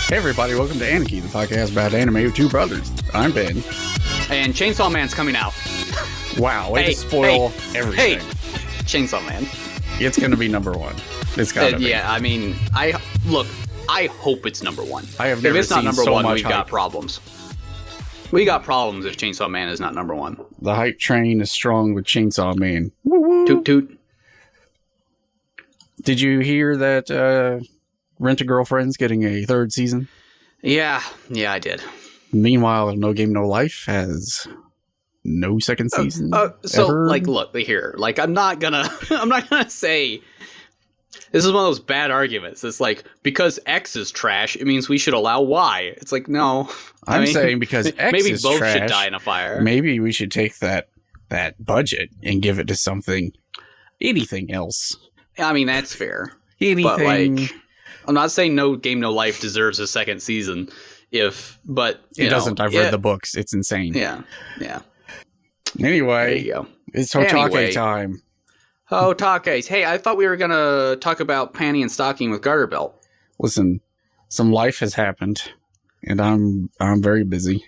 Hey everybody, welcome to Aniki, the podcast about anime with two brothers. I'm Ben. And Chainsaw Man's coming out. Wow, way to spoil everything. Hey, Chainsaw Man. It's going to be number one. It's got to be. Yeah, I mean, I hope it's number one. I have never if it's not seen number so one, much we've hype. got problems. We got problems if Chainsaw Man is not number one. The hype train is strong with Chainsaw Man. Woo-woo. Toot toot. Did you hear that Rent-A-Girlfriend's getting a third season? Yeah, I did. Meanwhile, No Game No Life has no second season. So, ever. look here. I'm not gonna say this is one of those bad arguments. It's like, because X is trash, it means we should allow Y. It's like, no. I'm saying because X maybe is both trash, should die in a fire. Maybe we should take that budget and give it to anything else. I mean, that's fair. Anything. But I'm not saying No Game No Life deserves a second season. But it doesn't. I've read the books. It's insane. Yeah. Anyway, There you go. it's Hotake time. Hotakes. Hey, I thought we were gonna talk about panty and stocking with garter belt. Listen, some life has happened, and I'm very busy.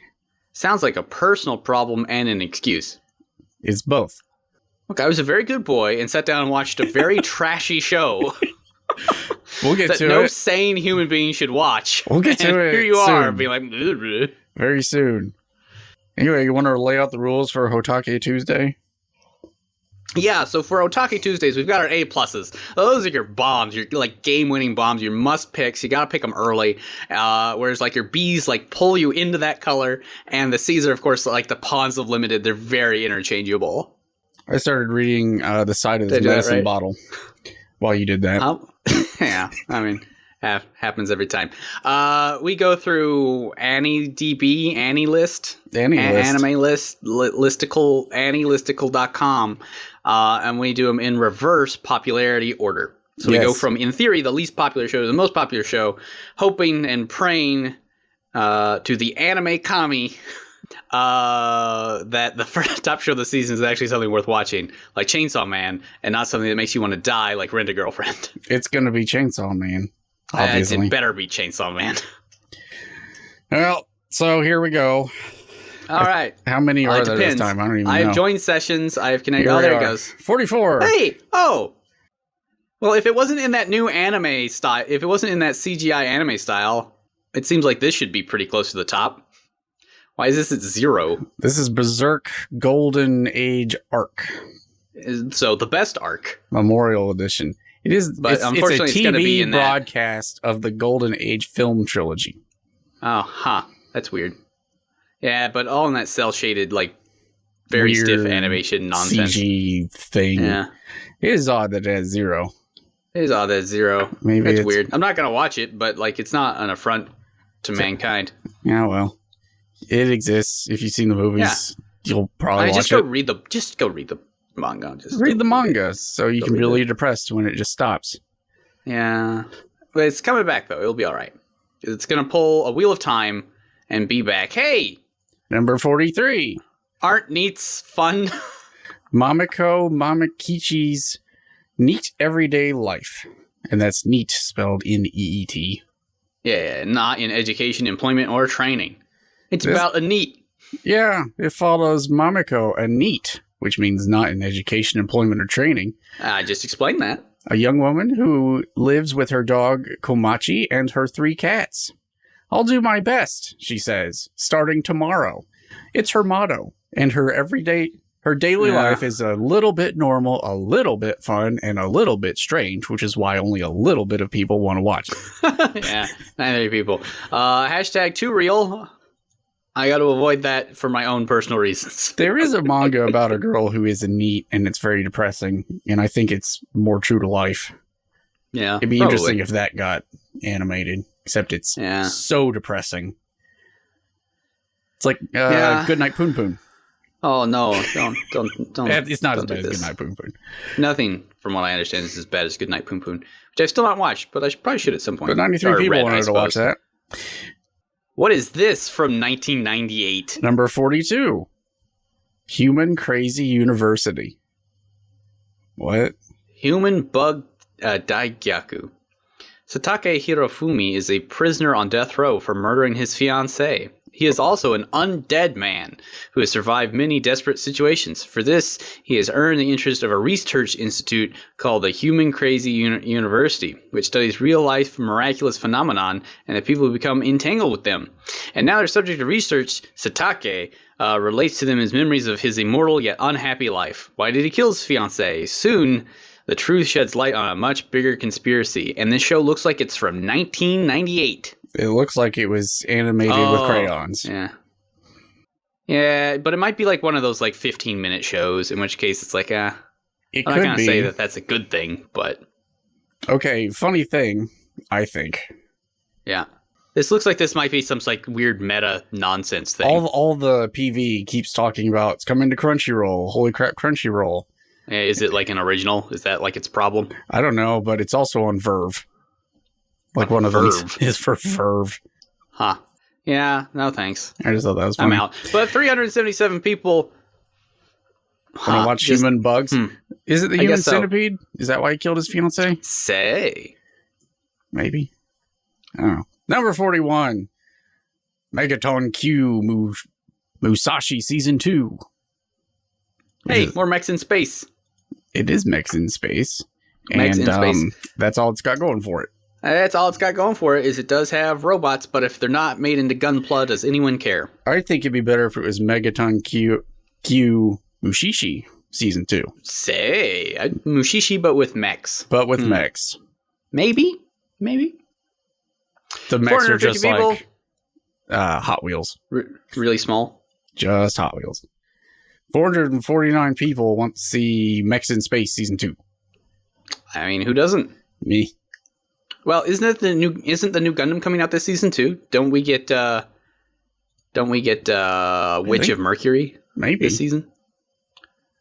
Sounds like a personal problem and an excuse. It's both. Look, I was a very good boy and sat down and watched a very trashy show. We'll get that to no it sane human being should watch. We'll get to and it here you soon. are, being like, "Ugh." very soon. Anyway, you want to lay out the rules for Hotake Tuesday? Yeah, so for Otake Tuesdays, we've got our A pluses. Those are your bombs, your like game-winning bombs, your must picks. You gotta pick them early. Whereas like your Bs like pull you into that color, and the Cs are of course like the pawns of limited. They're very interchangeable. I started reading the side of this medicine bottle while you did that. Yeah, I mean, happens every time. We go through AniDB, AniList, Anime List, Listicle, AniListicle.com, and we do them in reverse popularity order. So we go from, in theory, the least popular show to the most popular show, hoping and praying to the anime kami that the first top show of the season is actually something worth watching, like Chainsaw Man, and not something that makes you want to die, like Rent-A-Girlfriend. It's going to be Chainsaw Man, obviously. It better be Chainsaw Man. Well, so here we go. All right. How many are there depends. this time? I don't even know. I have joined sessions. I have connected. Here Oh, there we it are. goes. 44. Hey! Oh! Well, if it wasn't in that new anime style, if it wasn't in that CGI anime style, it seems like this should be pretty close to the top. Why is this at 0? This is Berserk Golden Age Arc. So the best arc. Memorial Edition. It is, But unfortunately, it's a it's gonna TV be in that. broadcast of the Golden Age film trilogy. Oh, that's weird. Yeah, but all in that cel-shaded, like, very Weird stiff animation nonsense. CG thing. Yeah. It is odd that it has 0. It is odd at 0. Maybe That's it's weird. I'm not going to watch it, but, like, it's not an affront to mankind. Yeah, well, it exists. If you've seen the movies, you'll probably watch just it. Go read the manga. Just Read the manga so you can be really depressed when it just stops. Yeah. But it's coming back, though. It'll be all right. It's going to pull a wheel of time and be back. Hey! Number 43. Aren't neats fun? Mamiko Mamakichi's Neat Everyday Life. And that's neat spelled N-E-E-T. Yeah, not in education, employment, or training. It's about a neat. Yeah, it follows Mamiko, a neat, which means not in education, employment, or training. I just explained that. A young woman who lives with her dog Komachi and her 3 cats. I'll do my best, she says, starting tomorrow. It's her motto, and her daily life is a little bit normal, a little bit fun, and a little bit strange, which is why only a little bit of people want to watch it. Yeah, not many people. Hashtag too real. I got to avoid that for my own personal reasons. There is a manga about a girl who is a neat, and it's very depressing, and I think it's more true to life. Yeah, It'd be probably interesting if that got animated, except it's so depressing. It's like Goodnight Poon Poon. Oh no! Don't. It's not as bad as this. Goodnight Poon Poon. Nothing, from what I understand, is as bad as Goodnight Poon Poon, which I've still not watched, but I probably should at some point. But 93 Or people read, wanted I to watch suppose. that. What is this from 1998? Number 42. Human Crazy University. What? Human Bug Daigyaku. Satake Hirofumi is a prisoner on death row for murdering his fiancée. He is also an undead man who has survived many desperate situations. For this, he has earned the interest of a research institute called the Human Crazy University, which studies real-life miraculous phenomenon and the people who become entangled with them. And now their subject of research, Satake, relates to them as memories of his immortal yet unhappy life. Why did he kill his fiancée? Soon, the truth sheds light on a much bigger conspiracy. And this show looks like it's from 1998. It looks like it was animated with crayons. Yeah. Yeah, but it might be like one of those like 15-minute shows, in which case it's like, it I'm could not going to be. say that that's a good thing, but... Okay, funny thing, I think. Yeah. This looks like this might be some like weird meta nonsense thing. All the PV keeps talking about, it's coming to Crunchyroll. Holy crap, Crunchyroll. Is it like an original? Is that like its problem? I don't know, but it's also on Verve. Like one of them is for Verve. Huh. Yeah, no thanks. I just thought that was funny. I'm out. But 377 people... Want to watch Human Bugs? Is it the Human Centipede? Is that why he killed his fiancée? Say. Maybe. I don't know. Number 41. Megaton Q Musashi Season 2. Hey, more mechs in space. It is mechs in space. Mechs in space. That's all it's got going for it. That's all it's got going for it, is it does have robots, but if they're not made into gunpla, does anyone care? I think it'd be better if it was Megaton Q Mushishi Season 2. Say, Mushishi, but with mechs. But with mechs. Maybe. The mechs are just people. like Hot Wheels. Really small? Just Hot Wheels. 449 people want to see Mechs in Space Season 2. I mean, who doesn't? Me. Well, isn't the new Gundam coming out this season too? Don't we get Witch of Mercury maybe this season?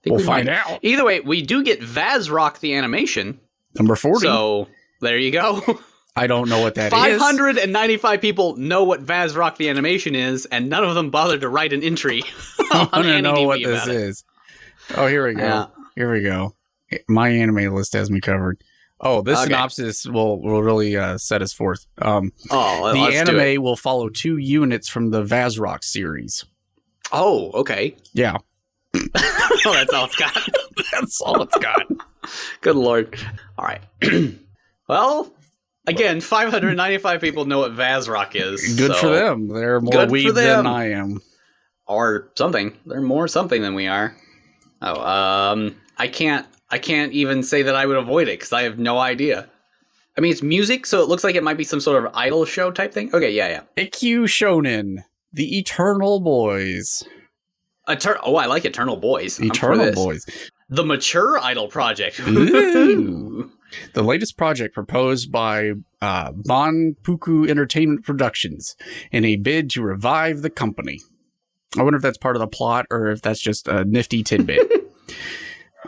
We'll find out. Either way, we do get Vazrock the animation. Number 40. So there you go. I don't know what that 595 people know what Vazrock the animation is, and none of them bothered to write an entry. I want to know what this is. Oh, here we go. Yeah. Here we go. My anime list has me covered. Oh, this synopsis will really set us forth. The anime will follow 2 units from the Vazrock series. Oh, okay. Yeah. Oh, that's all it's got. That's all it's got. Good Lord. All right. Well, again, 595 people know what Vazrock is. Good for them. They're more weeb than I am. Or something. They're more something than we are. Oh, I can't even say that I would avoid it because I have no idea. I mean, it's music, so it looks like it might be some sort of idol show type thing. Okay, yeah. Ikkyu Shonen, The Eternal Boys. Oh, I like Eternal Boys. Eternal Boys. The Mature Idol Project. Ooh. The latest project proposed by Banpuku Entertainment Productions in a bid to revive the company. I wonder if that's part of the plot or if that's just a nifty tidbit.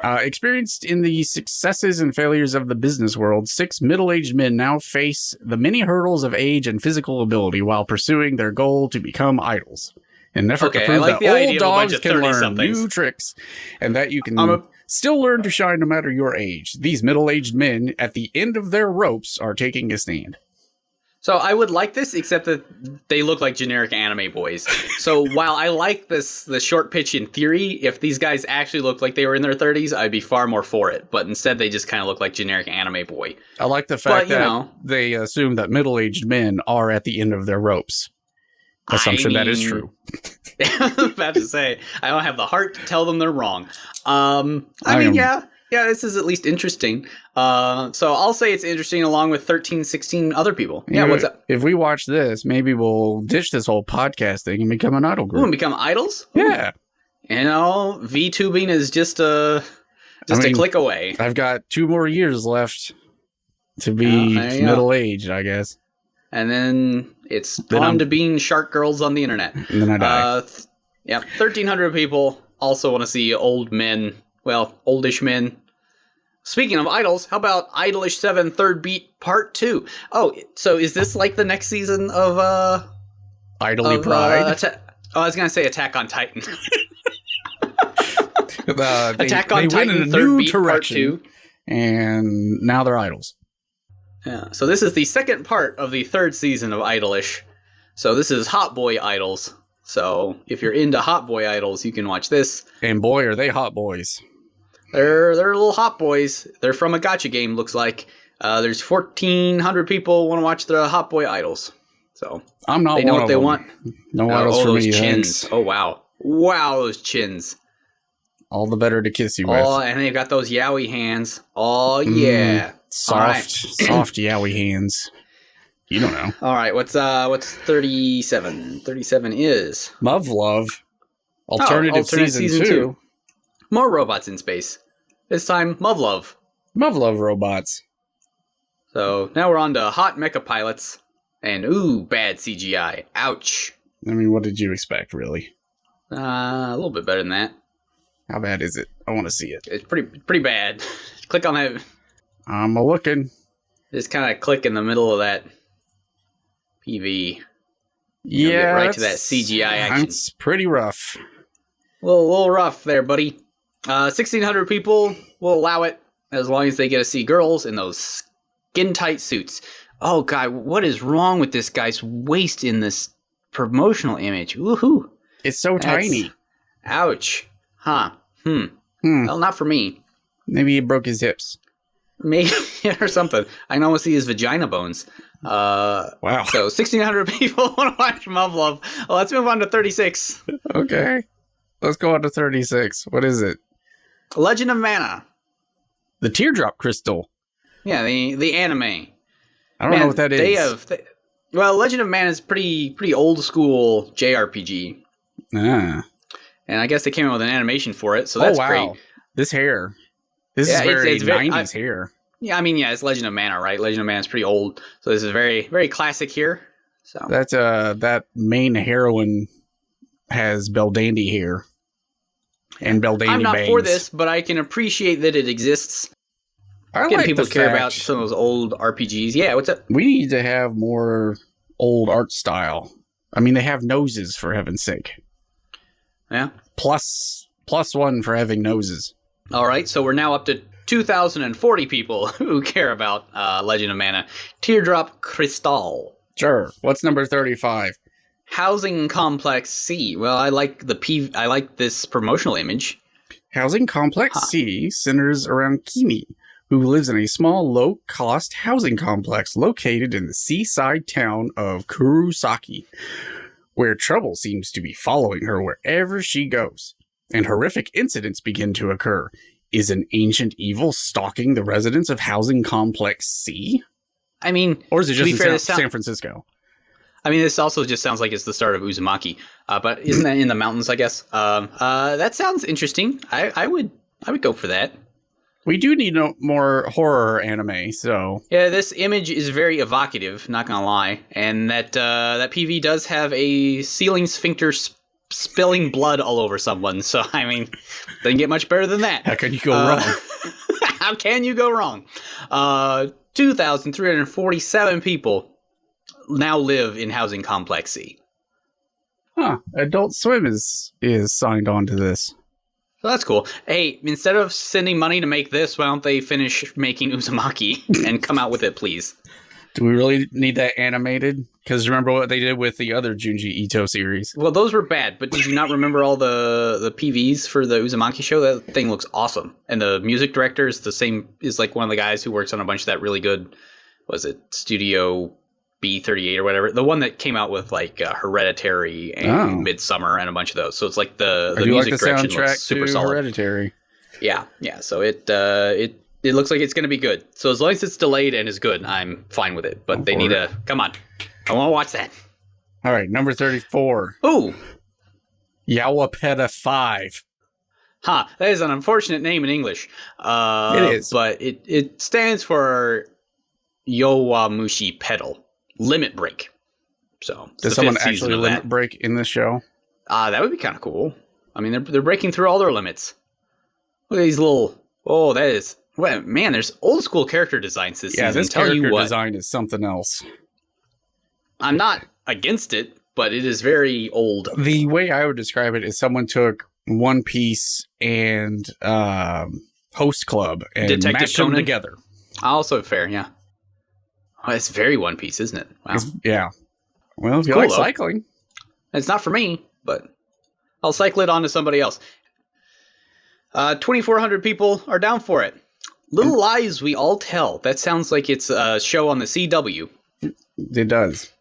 Experienced in the successes and failures of the business world, 6 middle-aged men now face the many hurdles of age and physical ability while pursuing their goal to become idols. In an effort to prove that old dogs can learn new tricks and that you can still learn to shine no matter your age, these middle-aged men at the end of their ropes are taking a stand. So I would like this, except that they look like generic anime boys. So while I like the short pitch in theory, if these guys actually looked like they were in their 30s, I'd be far more for it. But instead, they just kind of look like generic anme boy. I like the fact that they assume that middle-aged men are at the end of their ropes. Assumption that is true. I'm about to say, I don't have the heart to tell them they're wrong. Yeah, this is at least interesting. So I'll say it's interesting along with 13, 16 other people. Yeah, what's up? If we watch this, maybe we'll ditch this whole podcast thing and become an idol group. Ooh, and become idols? Yeah. You know, VTubing is just a click away. I've got 2 more years left to be middle-aged, I guess. And then it's on to being shark girls on the internet. And then I die. 1,300 people also want to see old men. Well, oldish men. Speaking of idols, how about Idolish 7 Third Beat Part 2? Oh, so is this like the next season of Idly Pride? I was going to say Attack on Titan. Attack on Titan Third Beat Part 2. And now they're idols. Yeah. So this is the second part of the third season of Idolish. So this is Hot Boy Idols. So if you're into Hot Boy Idols, you can watch this. And boy, are they hot boys. They're little hot boys. They're from a gacha game, looks like. There's 1,400 people want to watch the Hot Boy Idols. So I'm not they know one what of they them. want. No idols for those me, chins. thanks. Oh, wow. Wow, those chins. All the better to kiss you with. Oh, and they've got those yaoi hands. Oh, yeah. Soft yaoi hands. You don't know. All right, what's 37? 37 is Love. Alternative season 2. More robots in space. This time, Love. Love robots. So now we're on to hot mecha pilots. And ooh, bad CGI. Ouch. I mean, what did you expect, really? A little bit better than that. How bad is it? I want to see it. It's pretty bad. Click on that. I'm looking. Just kind of click in the middle of that PV. Yeah, get right to that CGI action. It's pretty rough. A little rough there, buddy. 1,600 people will allow it as long as they get to see girls in those skin-tight suits. Oh, God, what is wrong with this guy's waist in this promotional image? Woohoo! It's so tiny. Ouch. Huh. Well, not for me. Maybe he broke his hips. Maybe, or something. I can almost see his vagina bones. Wow. So, 1,600 people want to watch Love. Well, let's move on to 36. Okay. Let's go on to 36. What is it? Legend of Mana. The teardrop crystal. Yeah, the anime. I don't know what that is. Well, Legend of Mana is pretty old school JRPG. Ah. And I guess they came out with an animation for it, so that's great. This hair. This is very 90s hair. Yeah, I mean, yeah, it's Legend of Mana, right? Legend of Mana is pretty old, so this is very, very classic here. So that main heroine has Beldandy hair. And Beldandy I'm not bangs. for this, but I can appreciate that it exists. I Getting like people the to care fact about some of those old RPGs. Yeah, what's up? we need to have more old art style. I mean, they have noses, for heaven's sake. Yeah. Plus one for having noses. All right, so we're now up to 2,040 people who care about Legend of Mana. Teardrop Crystal. Sure. What's number 35? Housing Complex C. Well, I like I like this promotional image. Housing Complex C centers around Kimi, who lives in a small, low-cost housing complex located in the seaside town of Kurosaki, where trouble seems to be following her wherever she goes, and horrific incidents begin to occur. Is an ancient evil stalking the residents of Housing Complex C? I mean, or is it just in San Francisco? I mean, this also just sounds like it's the start of Uzumaki, but isn't that in the mountains? I guess. That sounds interesting. I would go for that. We do need more horror anime, so yeah. This image is very evocative. Not gonna lie, and that PV does have a ceiling sphincter spilling blood all over someone. So I mean, doesn't get much better than that. How can you go wrong? How can you go wrong? 2,347 people now live in Housing Complex C. Huh. Adult Swim is signed on to this. So that's cool. Hey, instead of sending money to make this, why don't they finish making Uzumaki and come out with it, please? Do we really need that animated? Because remember what they did with the other Junji Ito series. Well, those were bad, but did you not remember all the PVs for the Uzumaki show? That thing looks awesome. And the music director is like one of the guys who works on a bunch of that really good, was it Studio B38 or whatever? The one that came out with like Hereditary and Midsummer and a bunch of those. So it's like the music direction looks super solid. Hereditary. Yeah. So it looks like it's going to be good. So as long as it's delayed and is good, I'm fine with it. But they need to come on. I want to watch that. All right, number 34. Ooh, Yawapeta 5. That is an unfortunate name in English. It is, but it stands for Yowamushi Pedal. Limit break. So does someone actually limit break in this show? That would be kind of cool. I mean, they're breaking through all their limits. Look at these little. Oh, that is. Well, man, there's old school character designs this season. Yeah, this character design is something else. I'm not against it, but it is very old. The way I would describe it is someone took One Piece and Host Club and Detective mashed Conan them together. Also fair, yeah. Oh, it's very One Piece, isn't it? Wow. Yeah. Well, if you Cool, like though. cycling. It's not for me, but I'll cycle it on to somebody else. 2,400 people are down for it. Little Lies We All Tell. That sounds like it's a show on the CW. It does.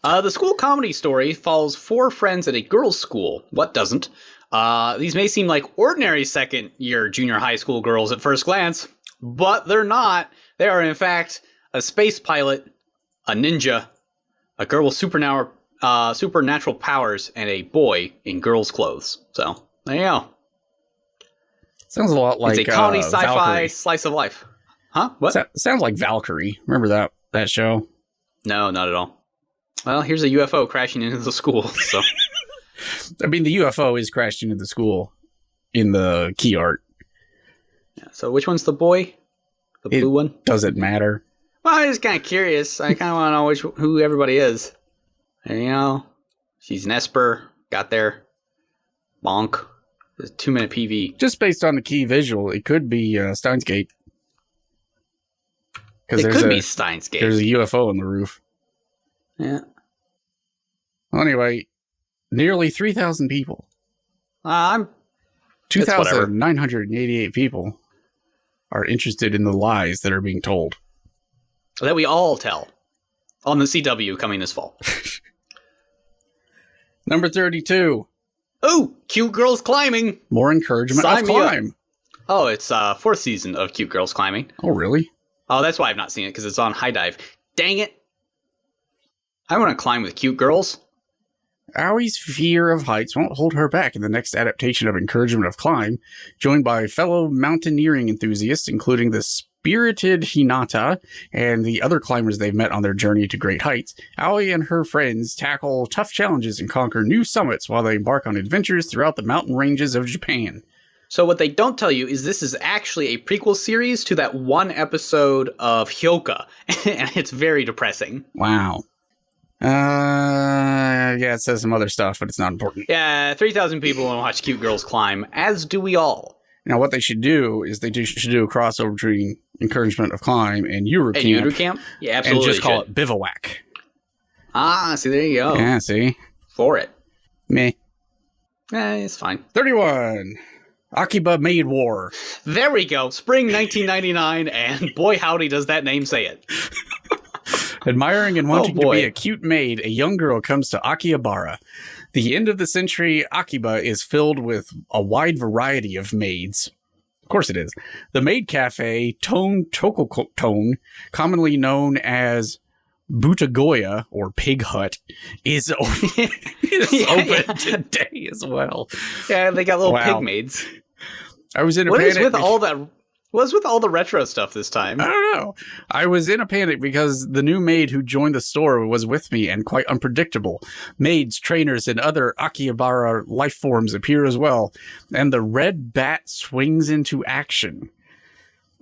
The school comedy story follows 4 friends at a girls' school. What doesn't? These may seem like ordinary second-year junior high school girls at first glance, but they're not. They are, in fact, a space pilot, a ninja, a girl with supernatural powers, and a boy in girls' clothes. So, there you go. Sounds a lot like it's a comedy sci-fi Valkyrie. slice of life. Huh? What? Sounds like Valkyrie. Remember that show? No, not at all. Well, here's a UFO crashing into the school, so... I mean, the UFO is crashed into the school in the key art. Yeah, so which one's the boy? The blue one? Doesn't matter. Well, I'm just kind of curious. I kind of want to know who everybody is. And, you know, she's an Esper. Got there. Bonk. There's a 2-minute PV. Just based on the key visual, it could be Steins Gate. It could be Steins Gate. There's a UFO on the roof. Yeah. Well, anyway, nearly 3,000 people. 2,988 people are interested in the lies that are being told. That we all tell. On the CW coming this fall. Number 32. Oh, Cute Girls Climbing. More encouragement Sign of me up. climb. Oh, it's 4th season of Cute Girls Climbing. Oh, really? Oh, that's why I've not seen it, because it's on High Dive. Dang it. I want to climb with cute girls. Awie's fear of heights won't hold her back in the next adaptation of Encouragement of Climb, joined by fellow mountaineering enthusiasts, including the spirited Hinata and the other climbers they've met on their journey to great heights. Aoi and her friends tackle tough challenges and conquer new summits while they embark on adventures throughout the mountain ranges of Japan. So what they don't tell you is this is actually a prequel series to that one episode of Hyoka, and it's very depressing. Wow. Yeah, it says some other stuff, but it's not important. Yeah, 3,000 people want to watch cute girls climb, as do we all. Now, what they should do is should do a crossover between Encouragement of Climb and Yuru Camp. And Yuru Camp? Yeah, absolutely. And just call it Bivouac. Ah, see, there you go. Yeah, see? For it. Meh. It's fine. 31. Akiba Maid War. There we go. Spring 1999, and boy howdy does that name say it. Admiring and wanting to be a cute maid, a young girl comes to Akihabara. The end of the century Akiba is filled with a wide variety of maids. Of course it is. The maid cafe, Tone Tokotone, commonly known as Butagoya, or Pig Hut, is open today as well. Yeah, they got little pig maids. I was in a panic. What's with all the retro stuff this time? I don't know. I was in a panic because the new maid who joined the store was with me and quite unpredictable. Maids, trainers, and other Akihabara life forms appear as well, and the red bat swings into action.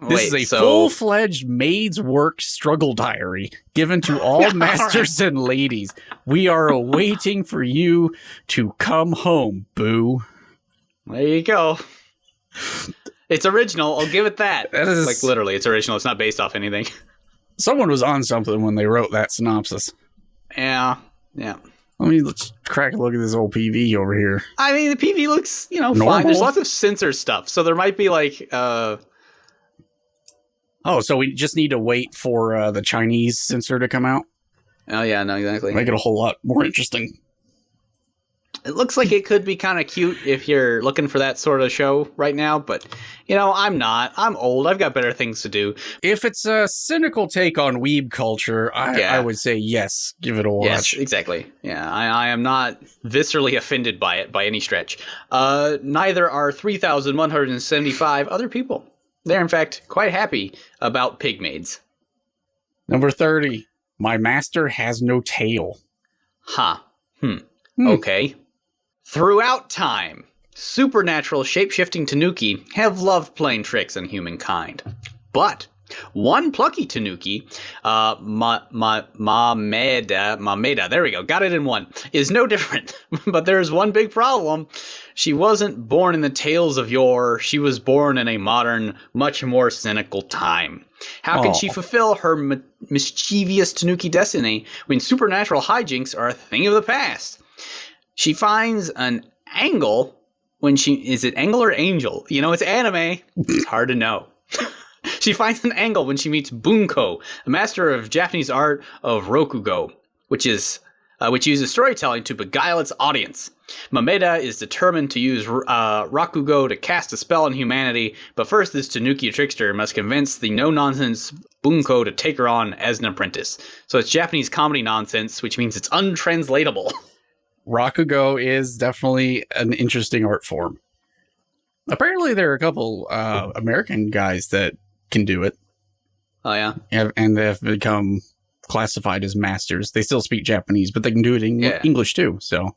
This is a full-fledged maid's work struggle diary given to all masters and ladies. We are waiting for you to come home, boo. There you go. It's original. I'll give it that. Like, literally, it's original. It's not based off anything. Someone was on something when they wrote that synopsis. Yeah. Let's crack a look at this old PV over here. I mean, the PV looks, fine. There's lots of censor stuff, so there might be, Oh, so we just need to wait for the Chinese censor to come out? Oh, yeah, no, exactly. Make it a whole lot more interesting. It looks like it could be kind of cute if you're looking for that sort of show right now, but, I'm not. I'm old. I've got better things to do. If it's a cynical take on weeb culture, I would say yes, give it a watch. Yes, exactly. Yeah, I am not viscerally offended by it by any stretch. Neither are 3,175 other people. They're, in fact, quite happy about pig maids. Number 30. My master has no tail. Okay. Throughout time, supernatural shape-shifting Tanuki have loved playing tricks on humankind. But One plucky Tanuki, Mameda, there we go, got it in one, is no different. But there's one big problem. She wasn't born in the tales of yore. She was born in a modern, much more cynical time. How can she fulfill her mischievous Tanuki destiny when supernatural hijinks are a thing of the past? She finds an angle when is it angle or angel? You know, it's anime. It's hard to know. She finds an angle when she meets Bunko, a master of Japanese art of Rokugo, which uses storytelling to beguile its audience. Mameda is determined to use Rakugo to cast a spell on humanity, but first this Tanuki trickster must convince the no-nonsense Bunko to take her on as an apprentice. So it's Japanese comedy nonsense, which means it's untranslatable. Rakugo is definitely an interesting art form. Apparently there are a couple American guys that can do it. Oh, yeah? And they have become classified as masters. They still speak Japanese, but they can do it in English too, so...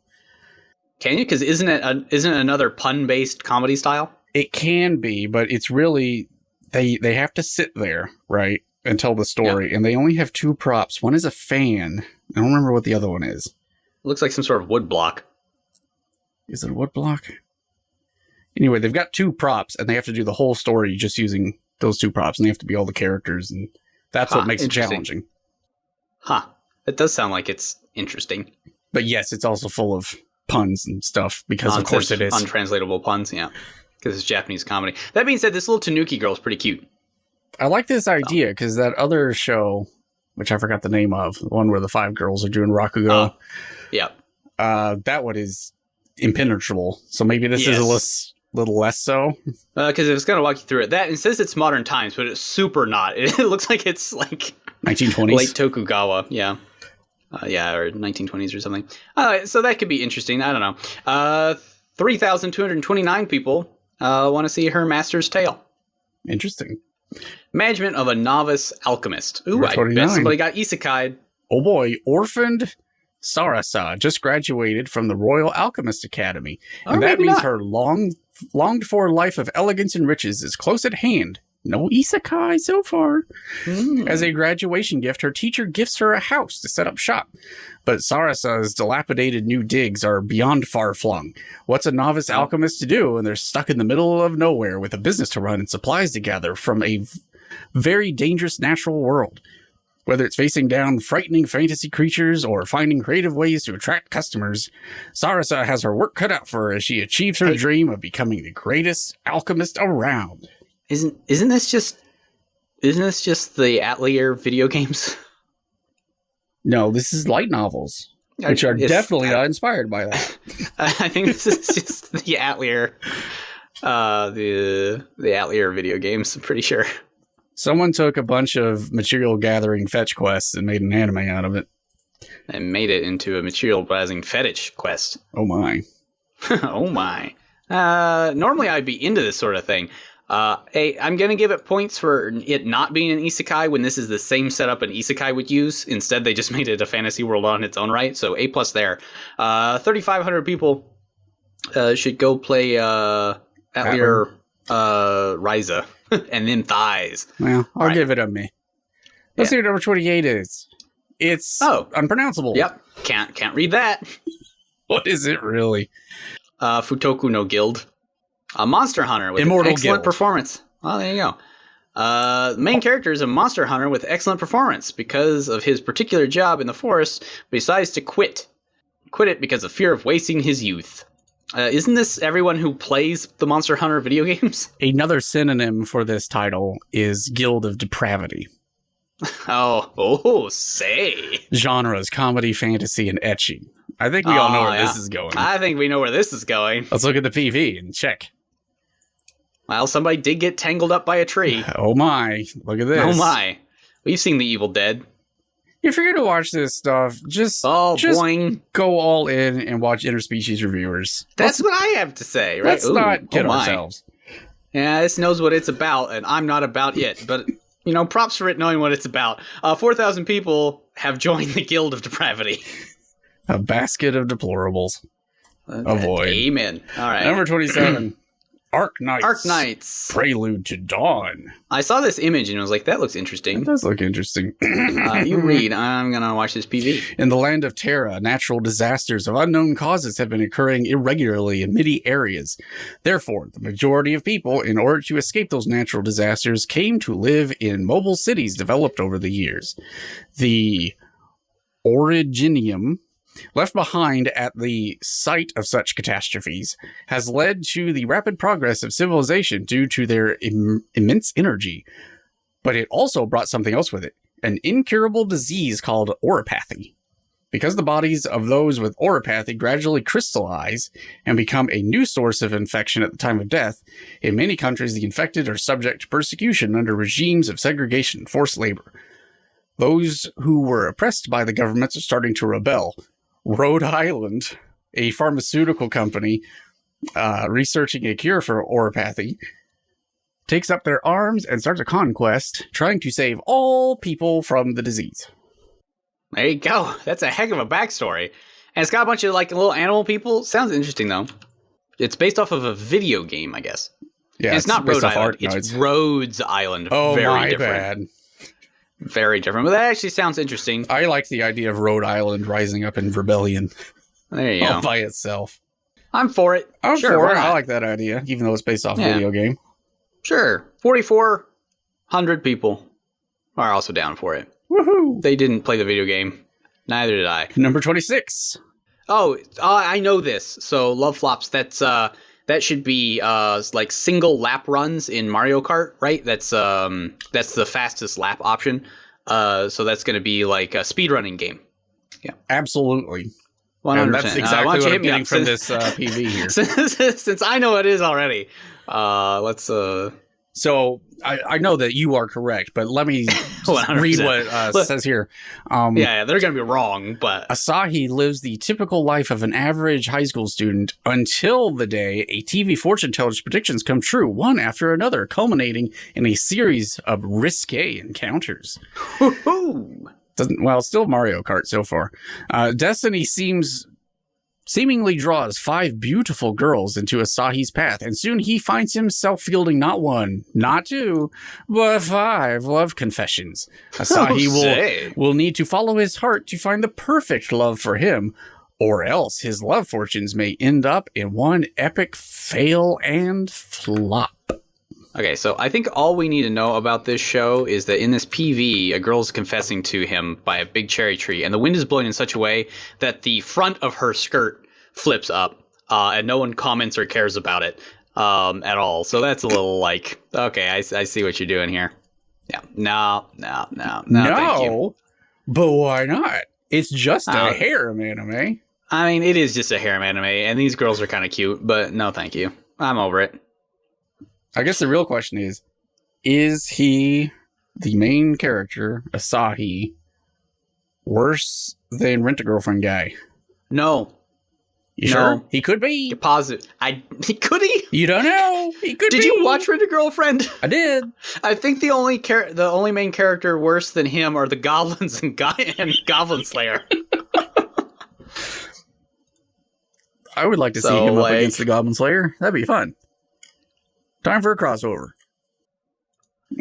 Can you? Because isn't it another pun-based comedy style? It can be, but it's really... They have to sit there, right, and tell the story, and they only have two props. One is a fan. I don't remember what the other one is. It looks like some sort of wood block. Is it a wood block? Anyway, they've got two props, and they have to do the whole story just using those two props, and they have to be all the characters, and that's what makes it challenging. It does sound like it's interesting. But yes, it's also full of puns and stuff, because of course it is. Untranslatable puns, yeah. Because it's Japanese comedy. That being said, this little Tanuki girl is pretty cute. I like this idea, because that other show, which I forgot the name of, the one where the 5 girls are doing Rakugo. Yeah. That one is impenetrable, so maybe this is a little less so. Because it's going to walk you through it. It says it's modern times, but it's super not. It looks like it's like 1920s, late Tokugawa, or 1920s or something. So that could be interesting. I don't know. 3,229 people want to see her master's tale. Interesting. Management of a novice alchemist. Ooh, I bet somebody got isekai'd. Oh boy, orphaned Sarasa just graduated from the Royal Alchemist Academy, and that means her longed-for life of elegance and riches is close at hand. No isekai so far. As a graduation gift, her teacher gifts her a house to set up shop. But Sarasa's dilapidated new digs are beyond far-flung. What's a novice alchemist to do when they're stuck in the middle of nowhere with a business to run and supplies to gather from a very dangerous natural world? Whether it's facing down frightening fantasy creatures or finding creative ways to attract customers, Sarasa has her work cut out for her as she achieves her dream of becoming the greatest alchemist around. Isn't this just the Atelier video games? No, this is light novels, which are definitely not inspired by that. I think this is just the Atelier, the Atelier video games. I'm pretty sure. Someone took a bunch of material gathering fetch quests and made an anime out of it. And made it into a material gathering fetish quest. Oh my. Oh my. Normally I'd be into this sort of thing. I'm going to give it points for it not being an isekai when this is the same setup an isekai would use. Instead, they just made it a fantasy world on its own right. So A+ there. 3,500 people should go play Atelier Ryza. And then thighs. Well, I'll give it a me. Let's see what number 28 is. It's unpronounceable. Yep. Can't read that. What is it really? Futoku no Guild. A monster hunter with Immortal an excellent Guild. Performance. Oh, there you go. The main character is a monster hunter with excellent performance. Because of his particular job in the forest, but decides to quit. Quit it because of fear of wasting his youth. Isn't this everyone who plays the Monster Hunter video games? Another synonym for this title is Guild of Depravity. Say. Genres, comedy, fantasy, and ecchi. I think we all know where this is going. I think we know where this is going. Let's look at the PV and check. Well, somebody did get tangled up by a tree. Oh my, look at this. Oh my. We've seen The Evil Dead. If you're going to watch this stuff, just go all in and watch Interspecies Reviewers. That's what I have to say, right? Let's not kid ourselves. Yeah, this knows what it's about, and I'm not about it. But, props for it knowing what it's about. 4,000 people have joined the Guild of Depravity. A basket of deplorables. Avoid. Amen. All right. Number 27. Arknights. Prelude to Dawn. I saw this image and I was like, that looks interesting. It does look interesting. You read. I'm going to watch this PV. In the land of Terra, natural disasters of unknown causes have been occurring irregularly in many areas. Therefore, the majority of people, in order to escape those natural disasters, came to live in mobile cities developed over the years. The Originium, left behind at the site of such catastrophes, has led to the rapid progress of civilization due to their immense energy. But it also brought something else with it, an incurable disease called oropathy. Because the bodies of those with oropathy gradually crystallize and become a new source of infection at the time of death, in many countries the infected are subject to persecution under regimes of segregation and forced labor. Those who were oppressed by the governments are starting to rebel. Rhode Island, a pharmaceutical company researching a cure for oropathy, takes up their arms and starts a conquest, trying to save all people from the disease. There you go. That's a heck of a backstory. And it's got a bunch of like little animal people. Sounds interesting, though. It's based off of a video game, I guess. Yeah, and it's not Rhode Island. No, it's Rhodes Island. Oh, Very my different. bad. Very different, but that actually sounds interesting. I like the idea of Rhode Island rising up in rebellion. There you go. By itself. I'm for it. I'm sure, for it. I like that idea, even though it's based off a video game. Sure. 4,400 people are also down for it. Woohoo! They didn't play the video game. Neither did I. Number 26. Oh, I know this. So Love Flops, that should be like single lap runs in Mario Kart, right? That's the fastest lap option. So that's going to be like a speedrunning game. Yeah, absolutely. 100%. And that's exactly what I'm getting from this PV here. Since I know it is already, let's. So I know that you are correct, but let me read what says here. Yeah, they're going to be wrong, but... Asahi lives the typical life of an average high school student until the day a TV fortune teller's predictions come true, one after another, culminating in a series of risque encounters. Still Mario Kart so far. Destiny seemingly draws 5 beautiful girls into Asahi's path, and soon he finds himself fielding not 1, not 2, but 5 love confessions. Asahi will need to follow his heart to find the perfect love for him, or else his love fortunes may end up in one epic fail and flop. Okay, so I think all we need to know about this show is that in this PV, a girl's confessing to him by a big cherry tree, and the wind is blowing in such a way that the front of her skirt flips up, and no one comments or cares about it at all. So that's a little like, okay, I see what you're doing here. Yeah, no, thank you. But why not? It's just a harem anime. I mean, it is just a harem anime, and these girls are kind of cute, but no thank you. I'm over it. I guess the real question is he, the main character, Asahi, worse than Rent-A-Girlfriend guy? No. You sure? He could be. You're positive. Could he? You don't know. He could be. Did you watch Rent-A-Girlfriend? I did. I think the only main character worse than him are the goblins and Goblin Slayer. I would like to see him up against the Goblin Slayer. That'd be fun. Time for a crossover.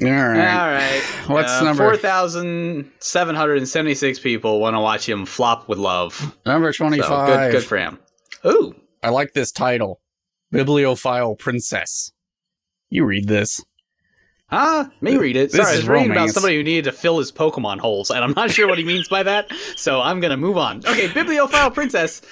All right. What's number? 4,776 people want to watch him flop with love. Number 25. So good for him. Ooh. I like this title. Bibliophile Princess. You read this. Me read it. Sorry, I was reading about somebody who needed to fill his Pokemon holes, and I'm not sure what he means by that, so I'm going to move on. Okay, Bibliophile Princess,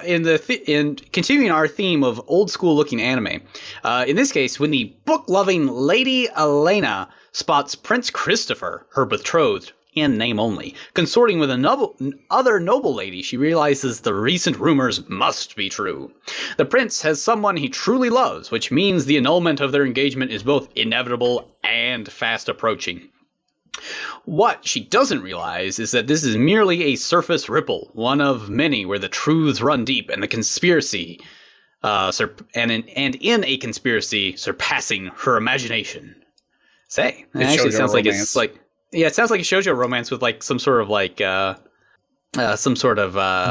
in continuing our theme of old-school-looking anime. In this case, when the book-loving Lady Elena spots Prince Christopher, her betrothed, in name only, consorting with other noble lady, she realizes the recent rumors must be true. The prince has someone he truly loves, which means the annulment of their engagement is both inevitable and fast approaching. What she doesn't realize is that this is merely a surface ripple, one of many where the truths run deep and the conspiracy, in a conspiracy surpassing her imagination. It actually sounds like it's like... Yeah, it sounds like a shoujo romance with like some sort of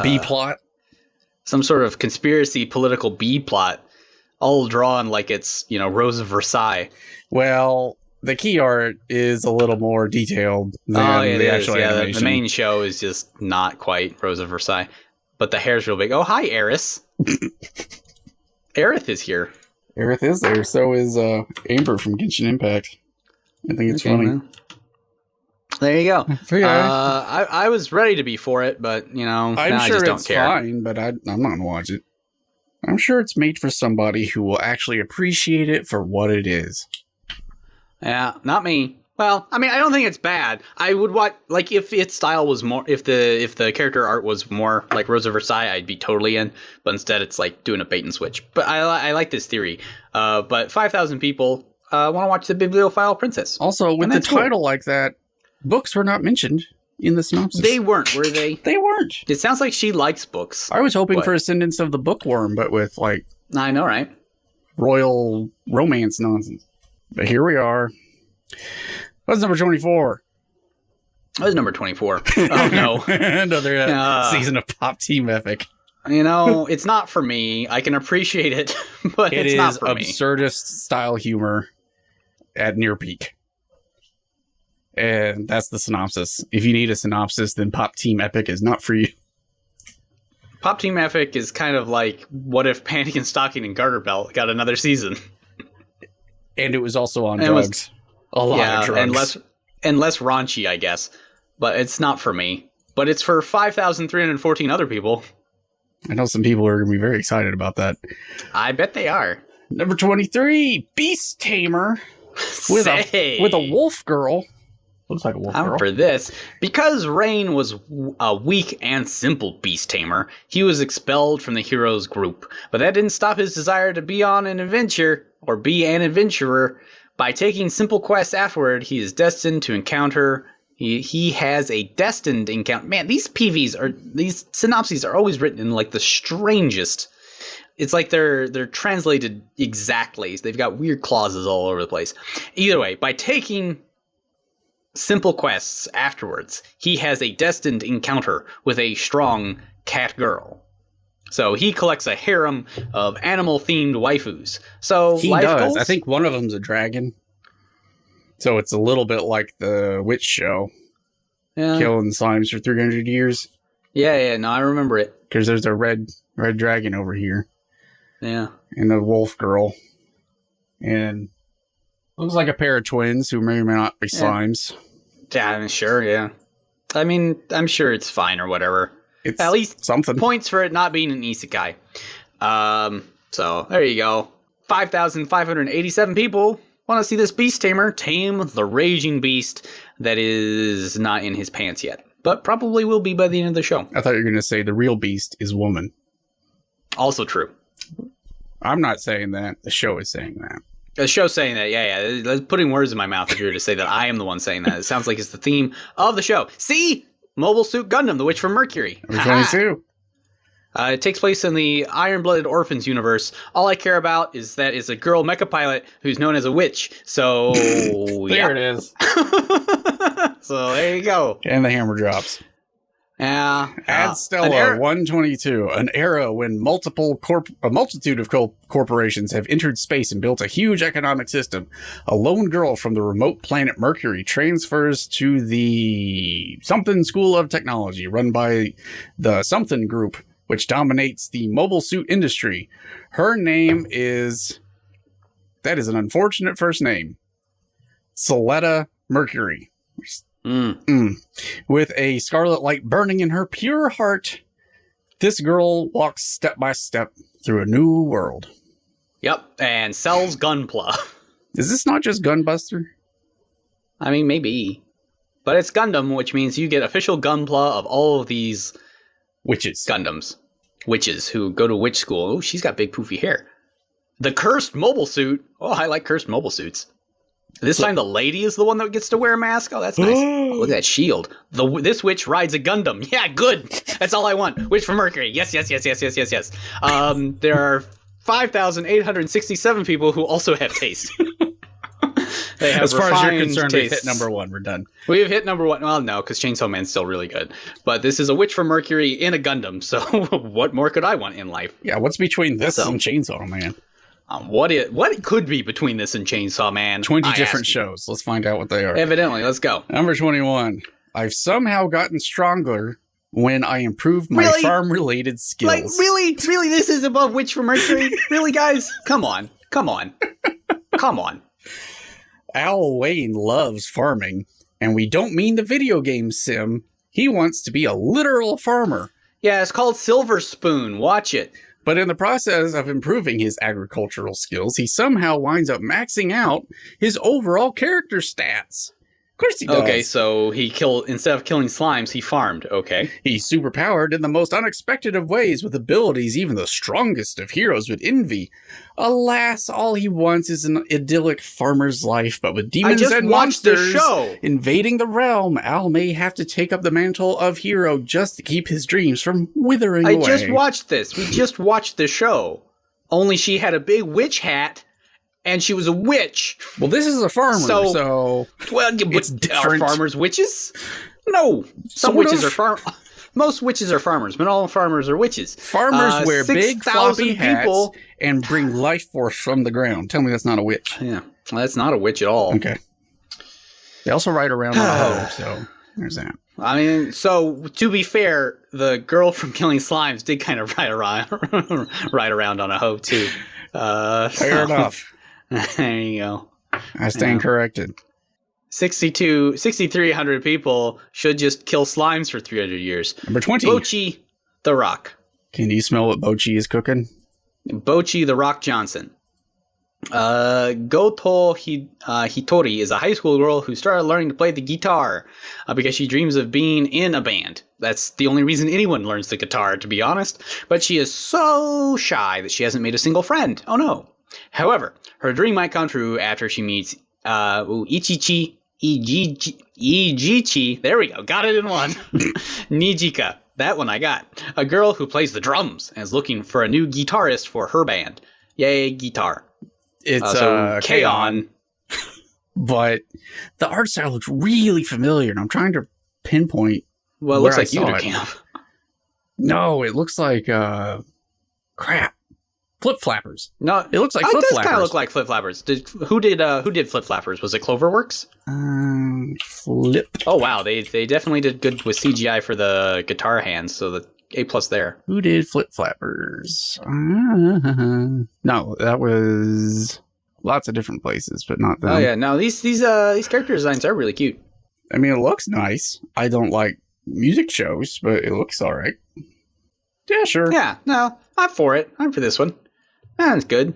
B plot, some sort of conspiracy political B plot, all drawn like it's, Rose of Versailles. Well, the key art is a little more detailed than the actual animation. The main show is just not quite Rose of Versailles, but the hair's real big. Oh, hi, Eris. Aerith is here. Aerith is there. So is Amber from Genshin Impact. I think it's funny. Man. There you go. Yeah. I was ready to be for it, but I'm I sure just don't it's care. fine, but I'm not gonna watch it. I'm sure it's made for somebody who will actually appreciate it for what it is. Yeah, not me. Well, I mean, I don't think it's bad. I would watch, like, if its style was more, if the character art was more like Rose of Versailles, I'd be totally in. But instead, it's like doing a bait and switch. But I like this theory. But 5,000 people want to watch the Bibliophile Princess. Also, with the title like that, books were not mentioned in the synopsis. They weren't, were they? They weren't. It sounds like she likes books. I was hoping for Ascendance of the Bookworm, but with, like... I know, right? Royal romance nonsense. But here we are. What's number 24? That was number 24. Oh, no. Another season of Pop Team Epic. It's not for me. I can appreciate it, but it's not for me. It is absurdist style humor at near peak. And that's the synopsis. If you need a synopsis, then Pop Team Epic is not for you. Pop Team Epic is kind of like, what if Panty and Stocking and Garter Belt got another season? And it was also on drugs. A lot of drugs. And less raunchy, I guess. But it's not for me. But it's for 5,314 other people. I know some people are going to be very excited about that. I bet they are. Number 23, Beast Tamer with a wolf girl. Looks like a wolf girl. For this, because Rain was a weak and simple beast tamer, he was expelled from the heroes group. But that didn't stop his desire to be on an adventure, or be an adventurer. By taking simple quests afterward, he is destined to encounter... He has a destined encounter. Man, these synopses are always written in like the strangest. It's like they're translated exactly. They've got weird clauses all over the place. Either way, by taking simple quests afterwards, he has a destined encounter with a strong cat girl. So he collects a harem of animal-themed waifus. So he life does. goals? I think one of them's a dragon. So it's a little bit like the witch show. Yeah. Killing slimes for 300 years. Yeah, no, I remember it. Because there's a red dragon over here. Yeah. And a wolf girl. And looks like a pair of twins who may or may not be slimes. Yeah, I'm sure, yeah. I mean, I'm sure it's fine or whatever. It's at least something. Points for it not being an isekai. So, there you go. 5,587 people want to see this beast tamer tame the raging beast that is not in his pants yet. But probably will be by the end of the show. I thought you were going to say the real beast is woman. Also true. I'm not saying that. The show is saying that. The show's saying that, yeah. That's putting words in my mouth if you were to say that I am the one saying that. It sounds like it's the theme of the show. See? Mobile Suit Gundam, The Witch from Mercury. Number 22. It takes place in the Iron-Blooded Orphans universe. All I care about is that it's a girl mecha pilot who's known as a witch. So, there it is. So, there you go. And the hammer drops. Yeah. Ad Stella 122, an era when a multitude of corporations have entered space and built a huge economic system. A lone girl from the remote planet Mercury transfers to the Something School of Technology, run by the Something Group, which dominates the mobile suit industry. Her name is... That is an unfortunate first name. Soletta Mercury. With a scarlet light burning in her pure heart, this girl walks step by step through a new world. Yep, and sells Gunpla. Is this not just Gunbuster? I mean, maybe. But it's Gundam, which means you get official Gunpla of all of these... Witches. Gundams. Witches who go to witch school. Oh, she's got big poofy hair. The cursed mobile suit. Oh, I like cursed mobile suits. This time the lady is the one that gets to wear a mask. Oh, that's nice. Oh, look at that shield. This witch rides a Gundam. Yeah, good. That's all I want. Witch from Mercury. Yes. There are 5,867 people who also have taste. They have as far as you're concerned, tastes. we've hit number one. We're done. We have hit number one. Well, no, because Chainsaw Man's still really good. But this is a Witch from Mercury in a Gundam. So what more could I want in life? Yeah, what's between this and Chainsaw Man? What it could be between this and Chainsaw Man. 20 different shows. Let's find out what they are. Evidently, let's go. Number 21. I've somehow gotten stronger when I improved my farm-related skills. Like, really? Really, this is above Witch from Mercury? Really, guys? Come on. Al Wayne loves farming, and we don't mean the video game sim. He wants to be a literal farmer. Yeah, it's called Silver Spoon. Watch it. But in the process of improving his agricultural skills, he somehow winds up maxing out his overall character stats. Of course he does. Okay, so instead of killing slimes, he farmed. Okay. He's superpowered in the most unexpected of ways with abilities even the strongest of heroes would envy. Alas, all he wants is an idyllic farmer's life, but with demons and monsters invading the realm, Al may have to take up the mantle of hero just to keep his dreams from withering away. I just watched this. We just watched the show. Only she had a big witch hat. And she was a witch. Well, this is a farmer, so well, it's different. Are farmers witches? No, some witches are farmers. Most witches are farmers, but all farmers are witches. Farmers wear big floppy hats and bring life force from the ground. Tell me that's not a witch. Yeah, well, that's not a witch at all. Okay. They also ride around on a hoe, so there's that. I mean, so to be fair, the girl from Killing Slimes did kind of ride around on a hoe too. Fair enough. There you go. I stand corrected. 6,300 people should just kill slimes for 300 years. Number 20. Bochi the Rock. Can you smell what Bochi is cooking? Bochi the Rock Johnson. Goto Hitori is a high school girl who started learning to play the guitar because she dreams of being in a band. That's the only reason anyone learns the guitar, to be honest. But she is so shy that she hasn't made a single friend. Oh no. However, her dream might come true after she meets Igichi, there we go, got it in one, Nijika, that one I got, a girl who plays the drums and is looking for a new guitarist for her band. Yay, guitar. It's K-On! But the art style looks really familiar, and I'm trying to pinpoint well, it looks like Uter Camp. No, it looks like, crap. Flip Flappers. No, it looks like Flip Flappers. It does kind of look like Flip Flappers. Who did Flip Flappers? Was it Cloverworks? Flip. Oh wow, they definitely did good with CGI for the guitar hands. So the A+ there. Who did Flip Flappers? No, that was lots of different places, but not them. Oh yeah, no, these character designs are really cute. I mean, it looks nice. I don't like music shows, but it looks all right. Yeah, sure. Yeah, no, I'm for it. I'm for this one. That's good. I'm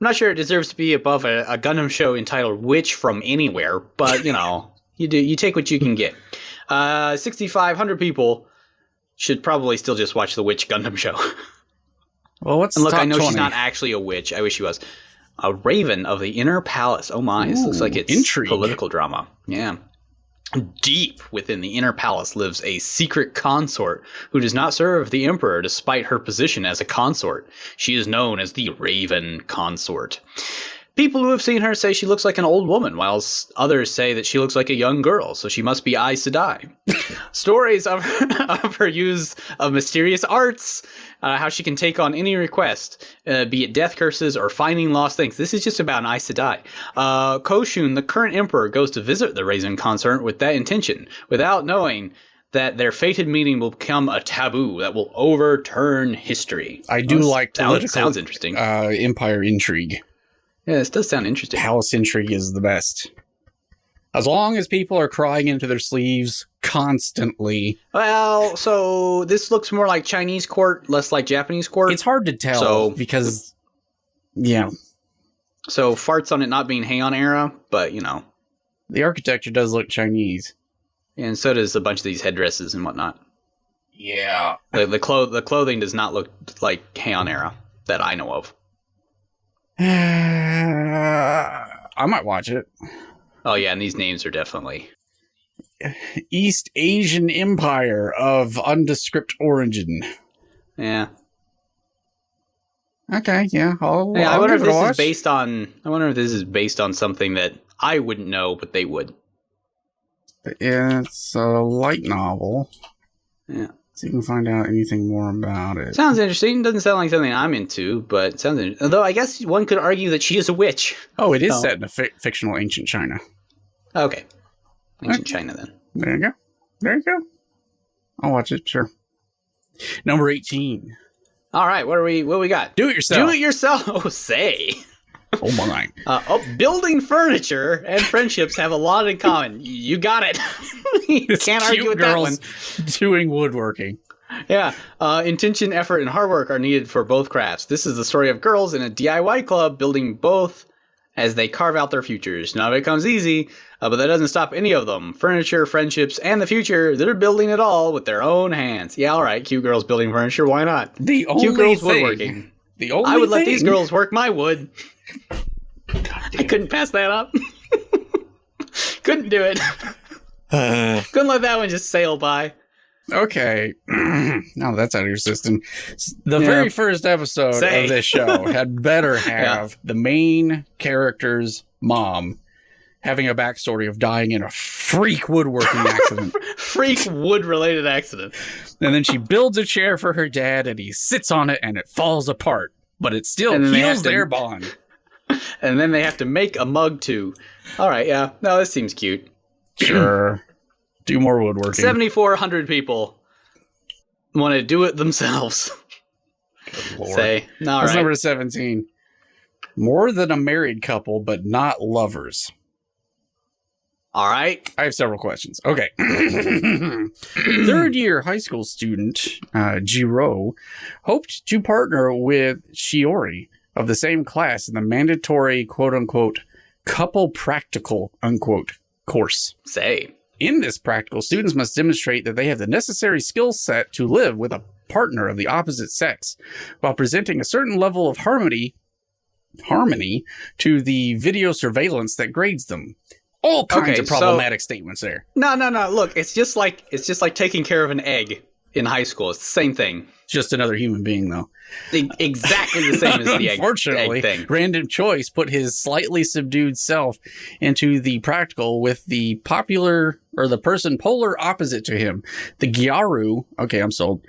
not sure it deserves to be above a Gundam show entitled Witch from Anywhere, but, you know, you take what you can get. 6,500 people should probably still just watch the Witch Gundam show. Well, what's and look, top I know 20? She's not actually a witch. I wish she was. A raven of the inner palace. Oh my, this looks like it's intrigue. Political drama. Yeah. Deep within the inner palace lives a secret consort who does not serve the emperor despite her position as a consort. She is known as the Raven Consort. People who have seen her say she looks like an old woman, whilst others say that she looks like a young girl, so she must be Aes Sedai. Stories of her use of mysterious arts, how she can take on any request, be it death curses or finding lost things. This is just about an Aes Sedai. Koshun, the current emperor, goes to visit the Raven Consort with that intention, without knowing that their fated meeting will become a taboo that will overturn history. I do like political, sounds interesting. Empire intrigue. Yeah, this does sound interesting. Palace intrigue is the best. As long as people are crying into their sleeves constantly. Well, so this looks more like Chinese court, less like Japanese court. It's hard to tell because, yeah. So farts on it not being Heian era, but, you know. The architecture does look Chinese. And so does a bunch of these headdresses and whatnot. Yeah. The clothing does not look like Heian era that I know of. I might watch it. Oh yeah, and these names are definitely East Asian Empire of undescript origin. Yeah. Okay, yeah. I wonder if this is based on. I wonder if this is based on something that I wouldn't know, but they would. Yeah, it's a light novel. Yeah. So you can find out anything more about it. Sounds interesting. Doesn't sound like something I'm into, but it sounds interesting. Although I guess one could argue that she is a witch. Oh, it is set in a fictional ancient China. Okay. Ancient China, then. There you go. There you go. I'll watch it, sure. Number 18. All right, what we got? Do it yourself. Do it yourself. Oh, say. Oh my. Building furniture and friendships have a lot in common. You got it. You can't argue with that one. Doing woodworking. Yeah. Intention, effort, and hard work are needed for both crafts. This is the story of girls in a DIY club building both as they carve out their futures. None of it comes easy, but that doesn't stop any of them. Furniture, friendships, and the future, they're building it all with their own hands. Yeah, all right, cute girls building furniture, why not? The only cute girls thing, woodworking. The only I would thing. let these girls work my wood. I couldn't pass that up. Couldn't do it. Couldn't let that one just sail by. Okay. Now that's out of your system. The very first episode of this show had better have the main character's mom having a backstory of dying in a freak woodworking accident. Freak wood-related accident. And then she builds a chair for her dad, and he sits on it, and it falls apart. But it still heals their bond. And then they have to make a mug, too. All right, yeah. No, this seems cute. Sure. Do more woodworking. 7,400 people want to do it themselves. Good Lord. Say, all That's right. number 17. More than a married couple, but not lovers. All right. I have several questions. Okay. Third year high school student, Jiro, hoped to partner with Shiori of the same class in the mandatory quote-unquote couple practical, unquote, course. Say. In this practical, students must demonstrate that they have the necessary skill set to live with a partner of the opposite sex while presenting a certain level of harmony to the video surveillance that grades them. All kinds of problematic statements there. No. Look, it's just like taking care of an egg in high school. It's the same thing. Just another human being, though. Exactly the same as the egg, Unfortunately, egg thing. Random Choice put his slightly subdued self into the practical with the the person polar opposite to him. The Gyaru, okay, I'm sold.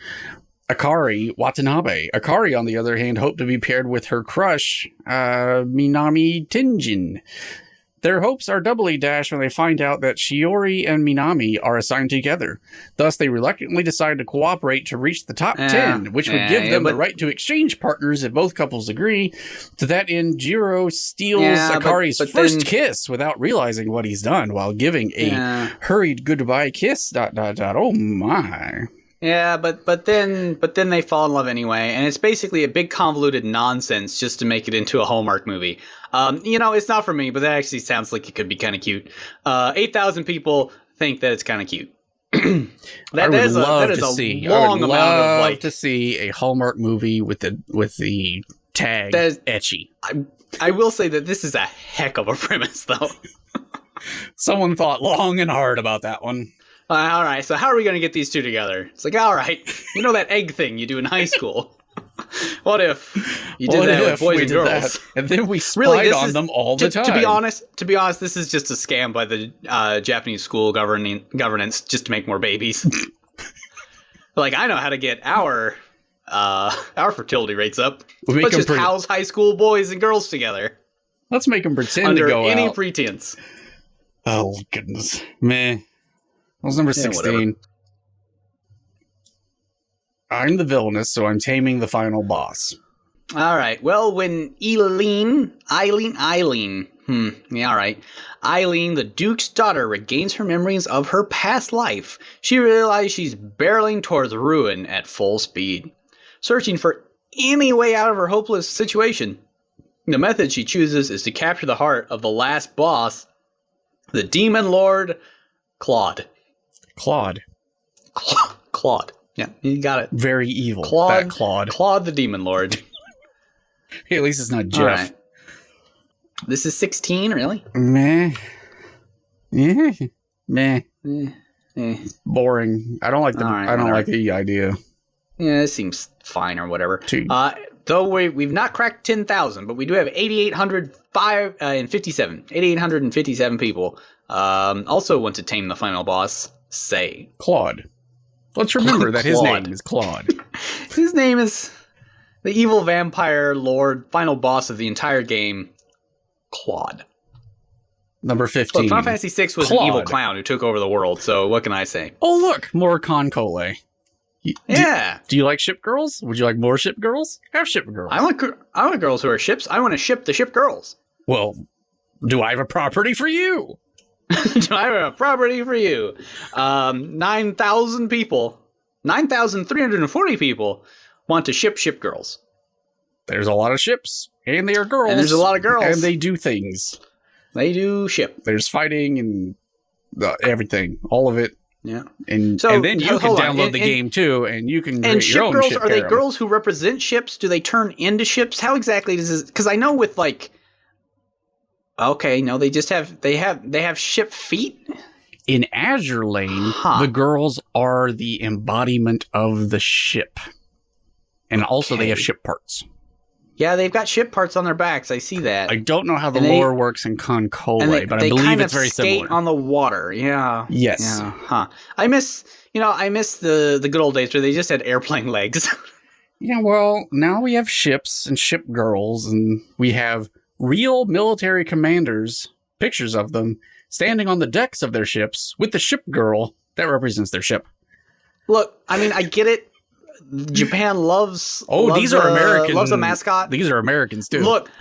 Akari Watanabe. Akari, on the other hand, hoped to be paired with her crush, Minami Tenjin. Their hopes are doubly dashed when they find out that Shiori and Minami are assigned together. Thus, they reluctantly decide to cooperate to reach the top 10, which would give them the right to exchange partners if both couples agree. To that end, Jiro steals Akari's first kiss without realizing what he's done while giving a hurried goodbye kiss. ... Oh my. Yeah, but then they fall in love anyway, and it's basically a big convoluted nonsense just to make it into a Hallmark movie. It's not for me, but that actually sounds like it could be kind of cute. 8,000 people think that it's kind of cute. I would love to see a Hallmark movie with the tag ecchi. I will say that this is a heck of a premise, though. Someone thought long and hard about that one. All right, so how are we going to get these two together? It's like, all right, that egg thing you do in high school. What if you did that with boys and girls? And then we spied on them all the time. To be honest, this is just a scam by the Japanese school governance just to make more babies. Like, I know how to get our fertility rates up. Let's just house high school boys and girls together. Let's make them pretend to go under any out. pretense. Oh, goodness. Meh. That was number 16. Whatever. I'm the villainous, so I'm taming the final boss. All right. Well, when Eileen, the Duke's daughter, regains her memories of her past life, she realizes she's barreling towards ruin at full speed, searching for any way out of her hopeless situation. The method she chooses is to capture the heart of the last boss, the Demon Lord, Claude. Claude. Yeah, you got it. Very evil. Claude. Claude the Demon Lord. Hey, at least it's not Jeff. Right. This is 16, really? Meh. Boring. I don't like the idea. Yeah, it seems fine or whatever. Though we've not cracked 10,000, but we do have 8,857 people also want to tame the final boss, say. Claude. Let's remember that his name is Claude. His name is the evil vampire lord, final boss of the entire game, Claude. Number 15. Look, Final Fantasy VI was Claude. an evil clown who took over the world, so what can I say? Oh, look, more Concole. Yeah. Do you like ship girls? Would you like more ship girls? Have ship girls. I want girls who are ships. I want to ship the ship girls. Well, do I have a property for you? Do I have a property for you? 9,000 people, 9,340 people want to ship girls. There's a lot of ships, and they are girls. And there's a lot of girls. And they do things. They do ship. There's fighting and everything. All of it. Yeah. And then you can download the game, too, and you can create your own girls, ship. Are they girls who represent ships? Do they turn into ships? How exactly does this... Because I know with, like... Okay, no, they just have... They have ship feet? In Azure Lane, the girls are the embodiment of the ship. And also they have ship parts. Yeah, they've got ship parts on their backs. I see that. I don't know how the lore works in Concole, but I believe it's very similar. They skate on the water. Yeah. Yes. Yeah. Huh. I miss the good old days where they just had airplane legs. Yeah, well, now we have ships and ship girls, and we have real military commanders, pictures of them, standing on the decks of their ships with the ship girl that represents their ship. Look, I mean, I get it. Japan loves these are American. Loves a mascot. These are Americans too. Look,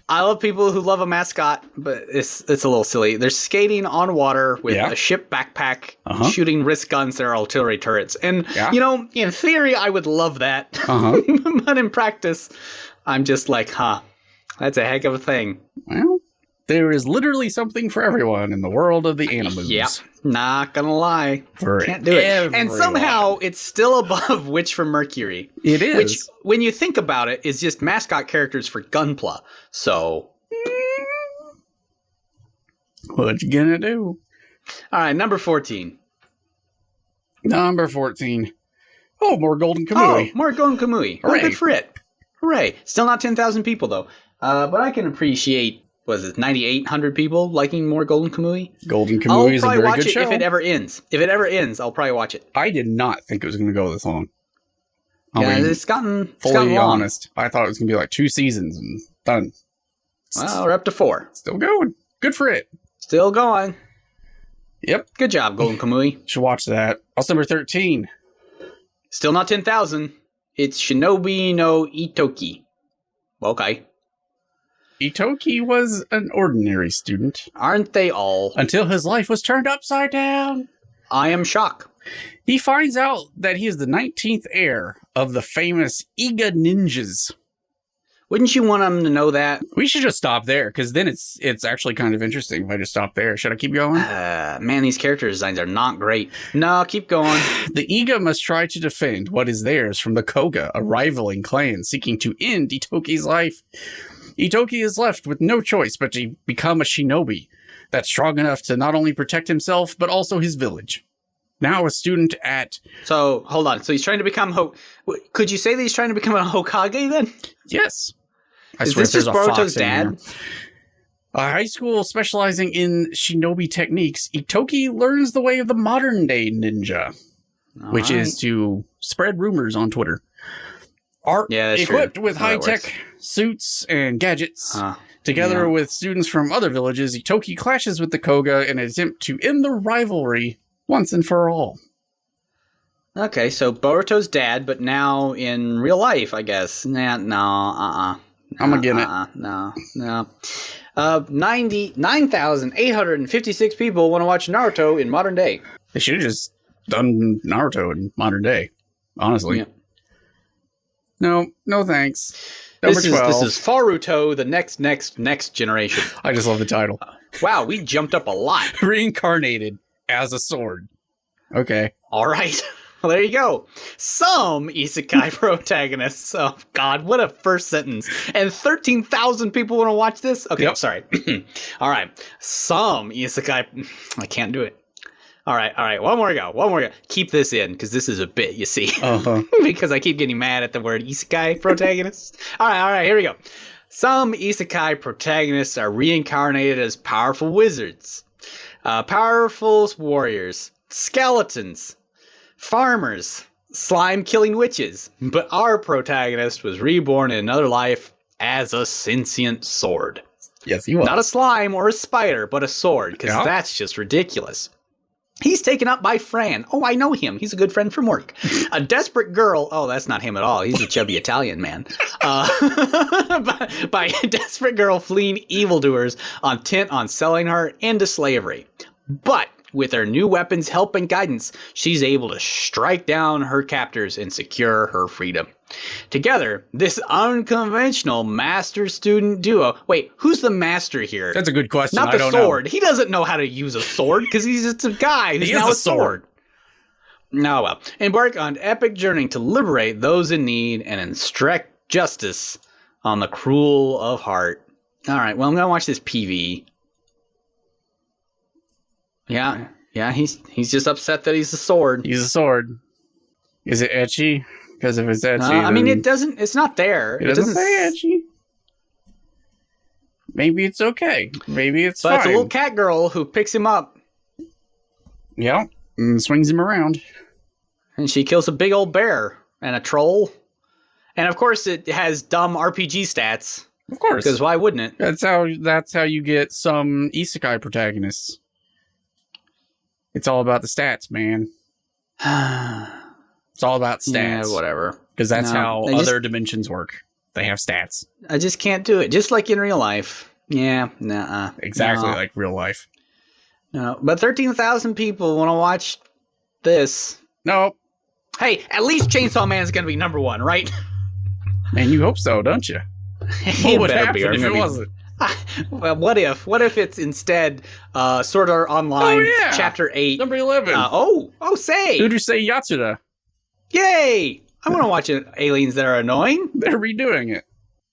I love people who love a mascot, but it's a little silly. They're skating on water with a ship backpack, shooting wrist guns that are artillery turrets. And in theory, I would love that, but in practice, I'm just like, that's a heck of a thing. Well, there is literally something for everyone in the world of the animals. Yeah, not gonna lie. Can't do everyone. it. And somehow it's still above Witch from Mercury. It is. Which, when you think about it, is just mascot characters for Gunpla. So... what you gonna do? All right, number 14. Number 14. Oh, more Golden Kamui. Oh, more Golden Kamui. Oh, good for it. Hooray. Still not 10,000 people, though. But I can appreciate... Was it 9,800 people liking more Golden Kamui? Golden Kamui is a very good show. I'll probably watch it if it ever ends. If it ever ends, I'll probably watch it. I did not think it was going to go this long. It's gotten long. Honest. I thought it was going to be like 2 seasons and done. Well, we're up to 4. Still going. Good for it. Still going. Yep. Good job, Golden Kamui. Should watch that. What's number 13? Still not 10,000. It's Shinobi no Itoki. Okay. Itoki was an ordinary student. Aren't they all? Until his life was turned upside down. I am shocked. He finds out that he is the 19th heir of the famous Iga ninjas. Wouldn't you want him to know that? We should just stop there, because then it's actually kind of interesting if I just stop there. Should I keep going? Man, these character designs are not great. No, keep going. The Iga must try to defend what is theirs from the Koga, a rivaling clan seeking to end Itoki's life. Itoki is left with no choice but to become a shinobi that's strong enough to not only protect himself, but also his village. Now a student at... So, hold on. So he's trying to become... Could you say that he's trying to become a Hokage then? Yes. Is this just Boruto's dad? A high school specializing in shinobi techniques, Itoki learns the way of the modern-day ninja, which is to spread rumors on Twitter. Equipped with high-tech suits and gadgets, together with students from other villages, Itoki clashes with the Koga in an attempt to end the rivalry once and for all. Okay, so Boruto's dad, but now in real life, I guess. I'm gonna get it. No. 9,856 people want to watch Naruto in modern day. They should have just done Naruto in modern day, honestly. Yeah. No thanks. Number 12. This is Faruto, the next generation. I just love the title. Wow, we jumped up a lot. Reincarnated as a sword. Okay. All right. Well, there you go. Some isekai protagonists. Oh, God, what a first sentence. And 13,000 people want to watch this? Okay, sorry. All right. Some isekai... I can't do it. All right. One more go. Keep this in, because this is a bit, you see. Because I keep getting mad at the word isekai protagonists. All right, here we go. Some isekai protagonists are reincarnated as powerful wizards, powerful warriors, skeletons, farmers, slime-killing witches. But our protagonist was reborn in another life as a sentient sword. Yes, he was. Not a slime or a spider, but a sword, because that's just ridiculous. He's taken up by Fran. Oh, I know him. He's a good friend from work. A desperate girl. Oh, that's not him at all. He's a chubby Italian man. By a desperate girl fleeing evildoers intent on selling her into slavery. But with her new weapons, help, and guidance, she's able to strike down her captors and secure her freedom. Together, this unconventional master-student duo... Wait, who's the master here? That's a good question. Not the sword. He doesn't know how to use a sword because he's just a guy who's now a sword. No, well. Embark on an epic journey to liberate those in need and instruct justice on the cruel of heart. All right, well, I'm going to watch this PV. Yeah, he's just upset that he's a sword. He's a sword. Is it ecchi? Because if it's ecchi, I mean, it's not there. It doesn't say ecchi. Maybe it's okay. Maybe it's fine. But it's a little cat girl who picks him up. Yeah, and swings him around. And she kills a big old bear and a troll. And of course, it has dumb RPG stats. Of course. Because why wouldn't it? That's how you get some isekai protagonists. It's all about the stats, man. It's all about stats. Yeah, whatever. Because that's how other dimensions work. They have stats. I just can't do it. Just like in real life. Yeah, nah. Exactly like real life. No, but 13,000 people want to watch this. No. Hey, at least Chainsaw Man's going to be number one, right? Man, you hope so, don't you? What would happen if it wasn't? Well, what if it's instead Sword Art Online Chapter 8. Number 11. Say. Who'd you say Yatsuda? Yay! I want to watch aliens that are annoying. They're redoing it.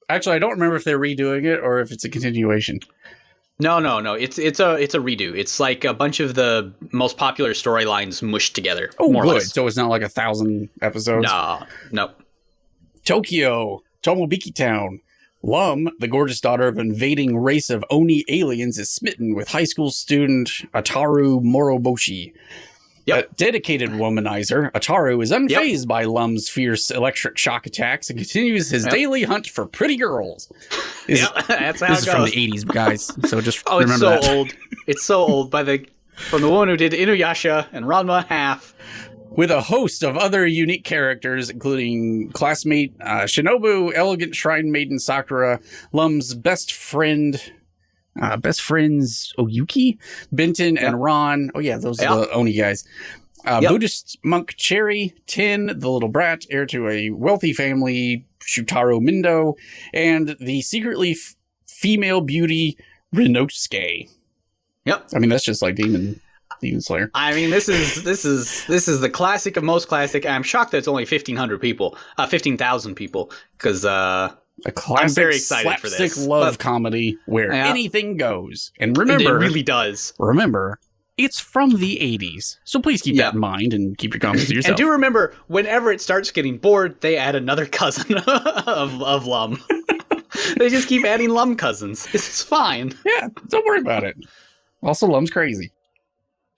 Actually, I don't remember if they're redoing it or if it's a continuation. No. It's a redo. It's like a bunch of the most popular storylines mushed together. Oh, more good. Or less. So it's not like 1,000 episodes? No. Tokyo, Tomobiki Town. Lum, the gorgeous daughter of an invading race of Oni aliens, is smitten with high school student Ataru Moroboshi. Yep. A dedicated womanizer, Ataru is unfazed by Lum's fierce electric shock attacks and continues his daily hunt for pretty girls. That's how it goes. This is from the 80s, guys, so just remember that. It's so old. It's so old from the woman who did Inuyasha and Ranma half. With a host of other unique characters, including classmate Shinobu, elegant shrine maiden Sakura, Lum's best friends Oyuki, Benton, and Ron. Oh yeah, those are the Oni guys. Buddhist monk Cherry, Tin, the little brat, heir to a wealthy family, Shutaro Mindo, and the secretly female beauty Rinosuke. Yep. I mean, that's just like Demon Slayer. I mean, this is the classic of most classic. I'm shocked that it's only 1,500 people, 15,000 people, because a classic I'm very excited for this love comedy where anything goes. And remember, it really does. Remember, it's from the 80s, so please keep that in mind and keep your comments to yourself. And do remember, whenever it starts getting bored, they add another cousin of Lum. They just keep adding Lum cousins. It's fine. Yeah, don't worry about it. Also, Lum's crazy.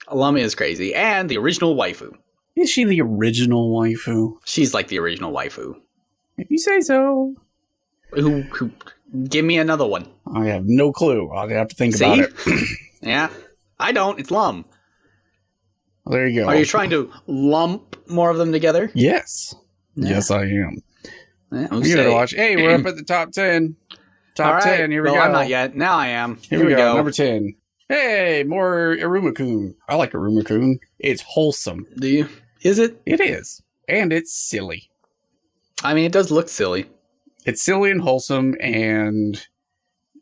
Lum is crazy. And the original waifu. Is she the original waifu? She's like the original waifu. If you say so. Who give me another one. I have no clue. I'll have to think about it. Yeah. I don't. It's Lum. Well, there you go. Are you trying to lump more of them together? Yes. Yeah. Yes, I am. Yeah, you gotta watch. Hey, we're up at the top 10. Top 10. Here we go. I'm not yet. Now I am. Here we go. Number 10. Hey, more Iruma-kun. I like Iruma-kun. It's wholesome. Do you? Is it? It is. And it's silly. I mean, it does look silly. It's silly and wholesome, and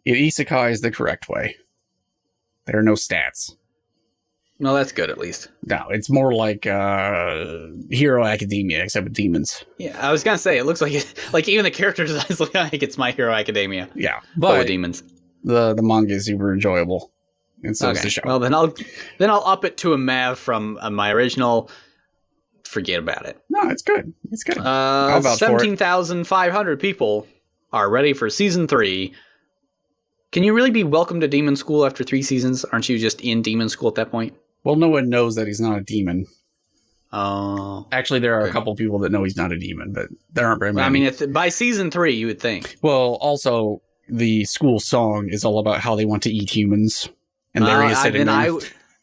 it isekais the correct way. There are no stats. No, that's good, at least. No, it's more like Hero Academia, except with demons. Yeah, I was going to say, it looks like even the character designs look like it's My Hero Academia. Yeah, but with demons. The manga is super enjoyable. And so is the show. Well, then I'll up it to a Mav from my original. Forget about it. No, it's good. It's good. 17,500 people are ready for season 3. Can you really be welcome to demon school after 3 seasons? Aren't you just in demon school at that point? Well, no one knows that he's not a demon. Oh. Actually, there are a couple people that know he's not a demon, but there aren't very many. I mean, by season 3, you would think. Well, also, the school song is all about how they want to eat humans. And there he is sitting there.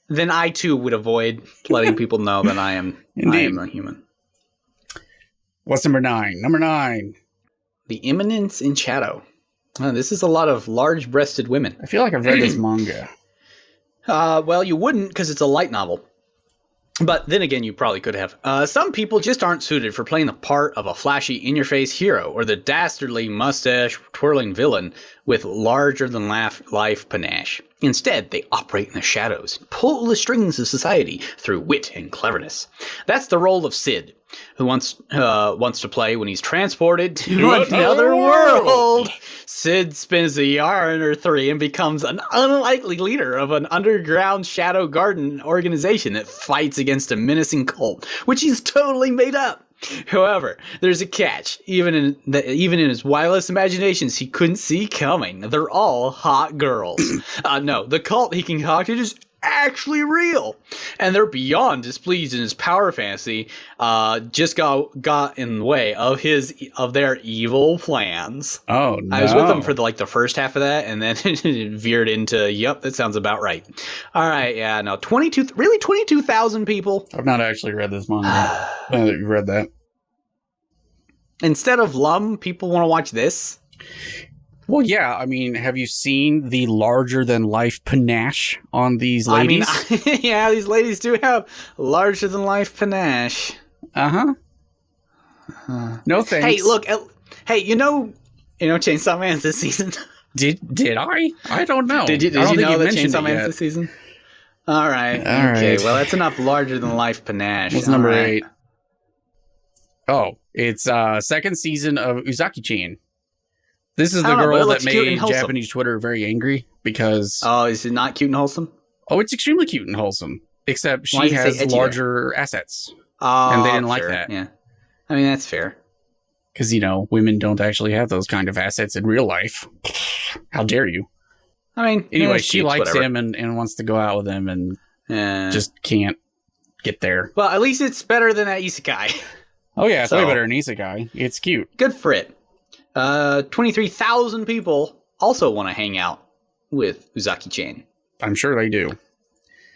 Then I, too, would avoid letting people know that I am a human. What's number 9? Number 9. The Imminence in Shadow. This is a lot of large-breasted women. I feel like I've read this manga. Well, you wouldn't because it's a light novel. But then again, you probably could have. Some people just aren't suited for playing the part of a flashy, in-your-face hero or the dastardly mustache-twirling villain with larger-than-life panache. Instead, they operate in the shadows, pull the strings of society through wit and cleverness. That's the role of Sid, who wants to play when he's transported to another world. Sid spins a yarn or 3 and becomes an unlikely leader of an underground shadow garden organization that fights against a menacing cult, which he's totally made up. However, there's a catch. Even in his wildest imaginations, he couldn't see coming. They're all hot girls. No, the cult he concocted is actually real, and they're beyond displeased in his power fantasy. Just got in the way of their evil plans. Oh no! I was with them for the first half of that, and then it veered into yep, that sounds about right. All right, yeah, no, 22,000 people. I've not actually read this manga. Now that you've read that, instead of Lum, people want to watch this. Well, yeah. I mean, have you seen the larger-than-life panache on these ladies? I mean, yeah, these ladies do have larger-than-life panache. Uh-huh. No thanks. Hey, look. Hey, you know Chainsaw Man's this season? Did I? I don't know. Did you know that Chainsaw Man's this season? All right. Okay. Well, that's enough larger-than-life panache. What's number 8? Oh, it's second season of Uzaki-chan. This is the girl that made Japanese Twitter very angry because... Oh, is it not cute and wholesome? Oh, it's extremely cute and wholesome. Except she has larger assets. Oh, and they didn't like that. Yeah. I mean, that's fair. Because, women don't actually have those kind of assets in real life. How dare you? I mean... Anyway, she likes him and wants to go out with him and just can't get there. Well, at least it's better than that isekai. Oh, yeah, it's way better than isekai. It's cute. Good for it. 23,000 people also want to hang out with Uzaki-chan. I'm sure they do.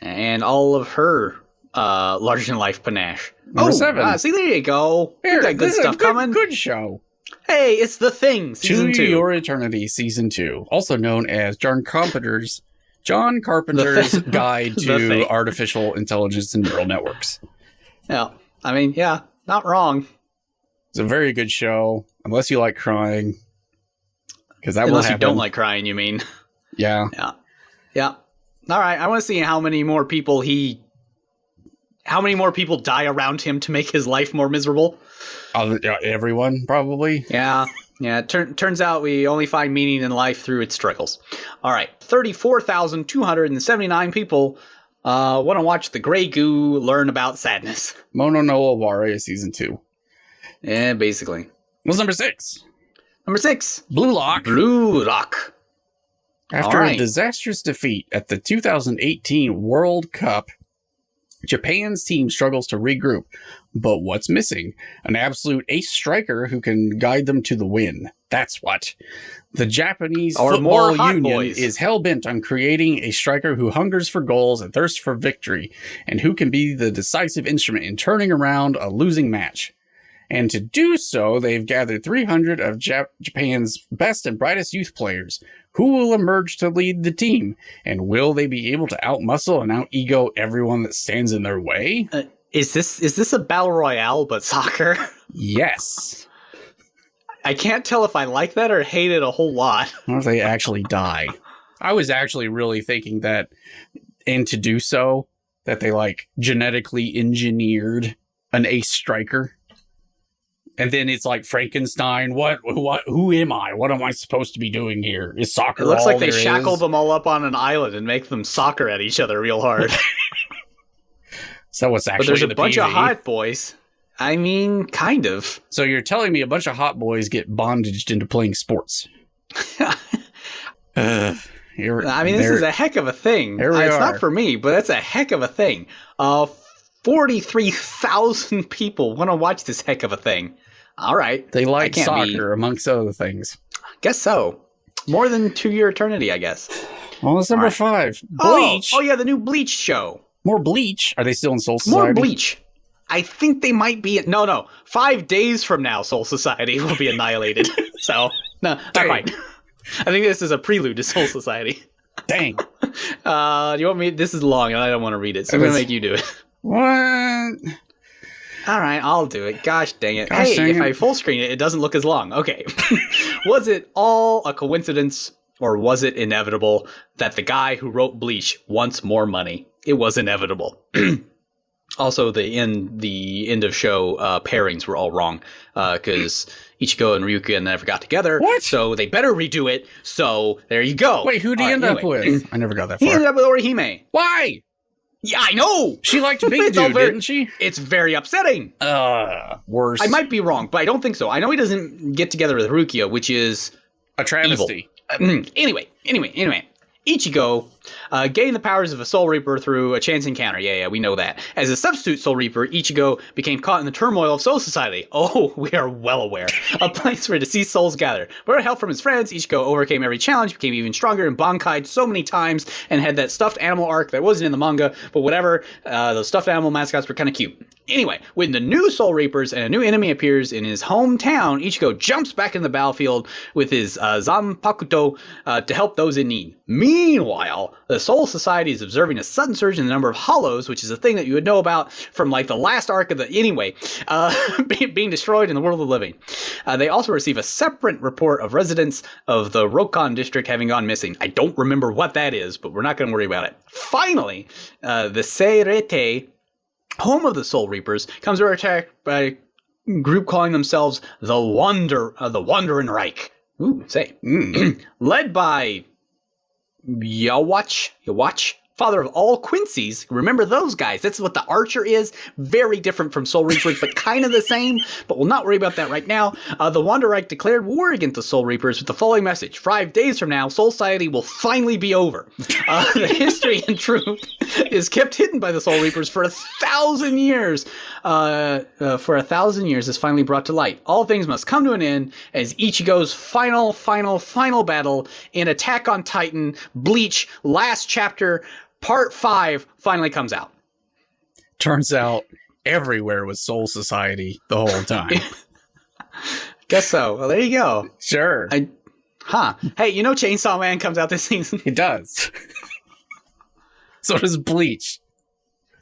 And all of her larger-than-life panache. Number 7. See, there you go. Here, got good stuff coming. Good show. Hey, it's The Thing, Season 2. To Your Eternity, Season 2. Also known as John Carpenter's Guide to Artificial Intelligence and Neural Networks. Yeah, I mean, yeah, not wrong. It's a very good show. Unless you like crying. Because that will happen. Unless you don't like crying, you mean. Yeah. Yeah. All right, I want to see how many more people die around him to make his life more miserable. Everyone, probably. Yeah. Turns out we only find meaning in life through its struggles. All right, 34,279 people want to watch the Grey Goo learn about sadness. Mono no Oware Season 2. Yeah, basically. What's number 6? Number 6. Blue Lock. Blue Lock. After a disastrous defeat at the 2018 World Cup, Japan's team struggles to regroup. But what's missing? An absolute ace striker who can guide them to the win. That's what. The Japanese Football Union is hell-bent on creating a striker who hungers for goals and thirsts for victory, and who can be the decisive instrument in turning around a losing match. And to do so, they've gathered 300 of Japan's best and brightest youth players. Who will emerge to lead the team? And will they be able to outmuscle and out-ego everyone that stands in their way? Is this a battle royale but soccer? Yes. I can't tell if I like that or hate it a whole lot. Or if they actually die. I was actually really thinking that, and to do so, that they genetically engineered an ace striker. And then it's like Frankenstein. Who am I? What am I supposed to be doing here? Is soccer all there is? It looks like they shackle them all up on an island and make them soccer at each other real hard. So what's actually But there's a the bunch PV? of hot boys. I mean, kind of. So you're telling me a bunch of hot boys get bondaged into playing sports? This is a heck of a thing. It's not for me, but that's a heck of a thing. 43,000 people want to watch this heck of a thing. All right. They like soccer, amongst other things. Guess so. More than 2-year eternity, I guess. Well, it's number 5. Bleach. Oh, yeah, the new Bleach show. More Bleach. Are they still in Soul Society? More Bleach. I think they might be. No. 5 days from now, Soul Society will be annihilated. So, no, not quite. I think this is a prelude to Soul Society. Dang. Do you want me? This is long, and I don't want to read it, so I'm going to make you do it. What? All right, I'll do it. Gosh dang it. If I full screen it, it doesn't look as long. Okay. Was it all a coincidence, or was it inevitable that the guy who wrote Bleach wants more money? It was inevitable. Also, the end of show pairings were all wrong because Ichigo and Ryuka never got together. What? So they better redo it. So there you go. Wait, who did he end up with? I never got that far. He ended up with Orihime. Why? Yeah, I know. She liked Big Dude, didn't she? It's very upsetting. Worse. I might be wrong, but I don't think so. I know he doesn't get together with Rukia, which is a travesty. Anyway. Ichigo gained the powers of a Soul Reaper through a chance encounter. Yeah, we know that. As a substitute Soul Reaper, Ichigo became caught in the turmoil of Soul Society. Oh, we are well aware. A place where deceased souls gather. But with help from his friends, Ichigo overcame every challenge, became even stronger, and bankai'd so many times, and had that stuffed animal arc that wasn't in the manga, but whatever. Those stuffed animal mascots were kind of cute. Anyway, when the new Soul Reapers and a new enemy appears in his hometown, Ichigo jumps back in the battlefield with his Zanpakuto to help those in need. Meanwhile, the Soul Society is observing a sudden surge in the number of hollows, which is a thing that you would know about from like the last arc of being destroyed in the world of the living. They also receive a separate report of residents of the Rokon district having gone missing. I don't remember what that is, but we're not going to worry about it. Finally, the Seirete, home of the Soul Reapers, comes under attack by a group calling themselves the Wandering Reich. Ooh, say. Led by Yawatch, father of all Quincy's. Remember those guys. That's what the Archer is. Very different from Soul Reapers, but kind of the same. But we'll not worry about that right now. The Wanderreich declared war against the Soul Reapers with the following message. 5 days from now, Soul Society will finally be over. The history and truth is kept hidden by the Soul Reapers for 1,000 years. For 1,000 years is finally brought to light. All things must come to an end as Ichigo's final battle in Attack on Titan, Bleach, last chapter, Part 5 finally comes out. Turns out everywhere was Soul Society the whole time. Guess so. Well, there you go. Sure. Hey, Chainsaw Man comes out this season? It does. So does Bleach.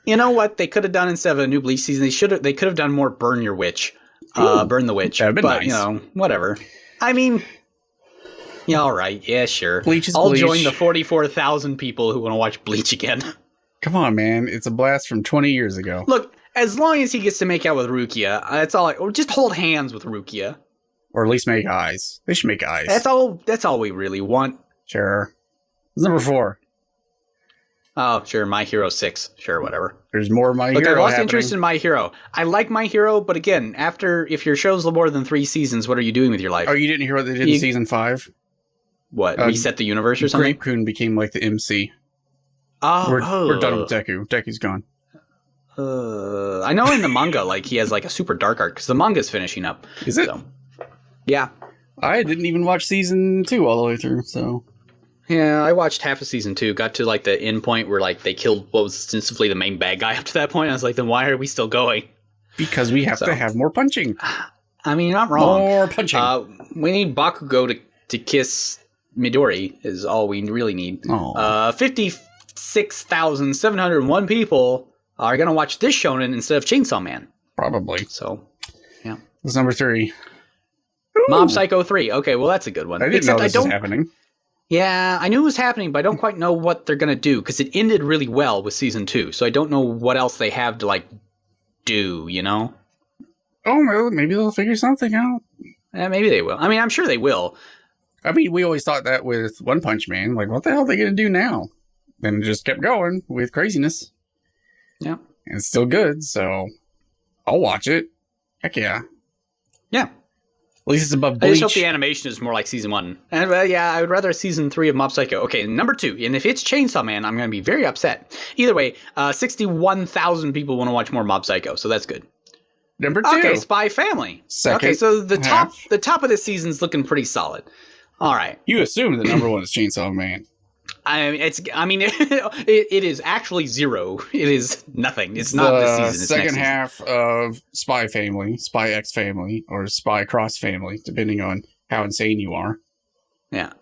You know what they could have done instead of a new Bleach season? They could have done more Burn Your Witch. Burn the Witch. That'd been nice. Whatever. I mean, yeah, all right. Yeah, sure. Bleach is I'll Bleach. join the 44,000 people who want to watch Bleach again. Come on, man. It's a blast from 20 years ago. Look, as long as he gets to make out with Rukia, that's all. Or just hold hands with Rukia. Or at least make eyes. They should make eyes. That's all we really want. Sure. It's number 4. Oh, sure. My Hero 6. Sure, whatever. There's more My Hero. Look, I lost interest in My Hero. I like My Hero, but again, if your show's more than 3 seasons, what are you doing with your life? Oh, you didn't hear what they did in season 5? What? Reset the universe or something? Grape-kun became like the MC. We're done with Deku. Deku's gone. I know in the manga, like he has like a super dark arc because the manga's finishing up. Is it? So, yeah. I didn't even watch season 2 all the way through, so. Yeah, I watched half of season 2. Got to like the end point where like they killed what was ostensibly the main bad guy up to that point. I was like, then why are we still going? Because we have to have more punching. I mean, you're not wrong. More punching. We need Bakugo to kiss Midori is all we really need. 56,701 people are going to watch this shonen instead of Chainsaw Man. Probably. So, yeah. It's number 3. Mob Psycho 3. Okay, well, that's a good one. I didn't know this was happening. Yeah, I knew it was happening, but I don't quite know what they're going to do because it ended really well with season 2. So I don't know what else they have to, like, do, you know? Oh, well, maybe they'll figure something out. Maybe they will. I mean, I'm sure they will. I mean, we always thought that with One Punch Man. Like, what the hell are they going to do now? Then it just kept going with craziness. Yeah. And it's still good, so I'll watch it. Heck yeah. Yeah. At least it's above I Bleach. just hope the animation is more like season 1. And I would rather season 3 of Mob Psycho. Okay, number 2. And if it's Chainsaw Man, I'm going to be very upset. Either way, 61,000 people want to watch more Mob Psycho, so that's good. Number 2. Okay, Spy Family. Okay, so the top of the season's looking pretty solid. All right. You assume the number 1 is Chainsaw Man. It is actually 0. It is nothing. It's not this season. It's second half of Spy Family, Spy X Family, or Spy Cross Family, depending on how insane you are. Yeah.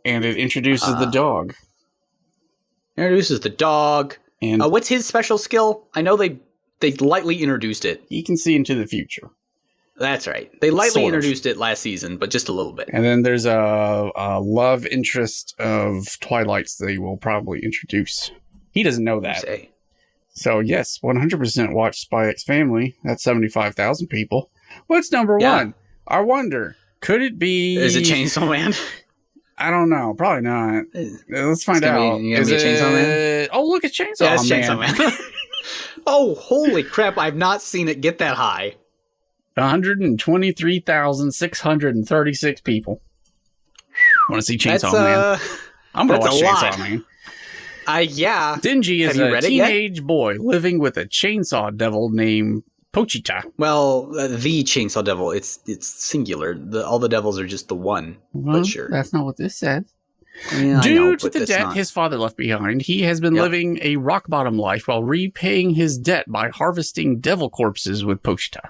And it introduces the dog. Introduces the dog. And what's his special skill? I know they lightly introduced it. He can see into the future. That's right. They lightly introduced it last season, but just a little bit. And then there's a love interest of Twilight's they will probably introduce. He doesn't know that. So, yes, 100% watch Spy X Family. That's 75,000 people. What's number 1? I wonder, could it be... Is it Chainsaw Man? I don't know. Probably not. Let's find out. Is it Chainsaw Man? Oh, look at Chainsaw Man. Yeah, Chainsaw Man. Oh, holy crap. I've not seen it get that high. 123,636 people want to see Chainsaw Man. I'm going to watch Chainsaw Man. Yeah. Denji is a teenage boy living with a chainsaw devil named Pochita. Well, the chainsaw devil, it's singular. All the devils are just the one. But sure. That's not what this says. Yeah, Due to the debt his father left behind, he has been living a rock-bottom life while repaying his debt by harvesting devil corpses with Pochita.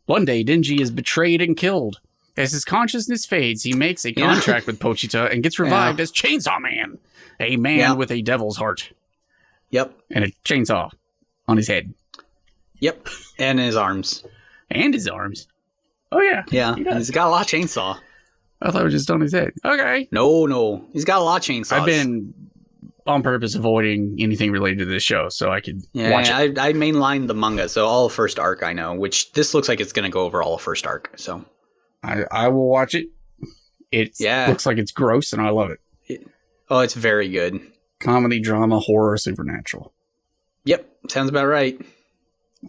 One day, Denji is betrayed and killed. As his consciousness fades, he makes a contract with Pochita and gets revived as Chainsaw Man, a man with a devil's heart. Yep. And a chainsaw on his head. Yep. And his arms. And his arms. Oh, yeah. Yeah. He's got a lot of chainsaw. I thought it was just on his head. Okay. No. He's got a lot of chainsaws. I've been on purpose avoiding anything related to this show so I could watch it. I mainlined the manga, so all of first arc I know, which this looks like it's going to go over all of first arc. So I will watch it. It looks like it's gross, and I love it. It's very good. Comedy, drama, horror, supernatural. Yep, sounds about right.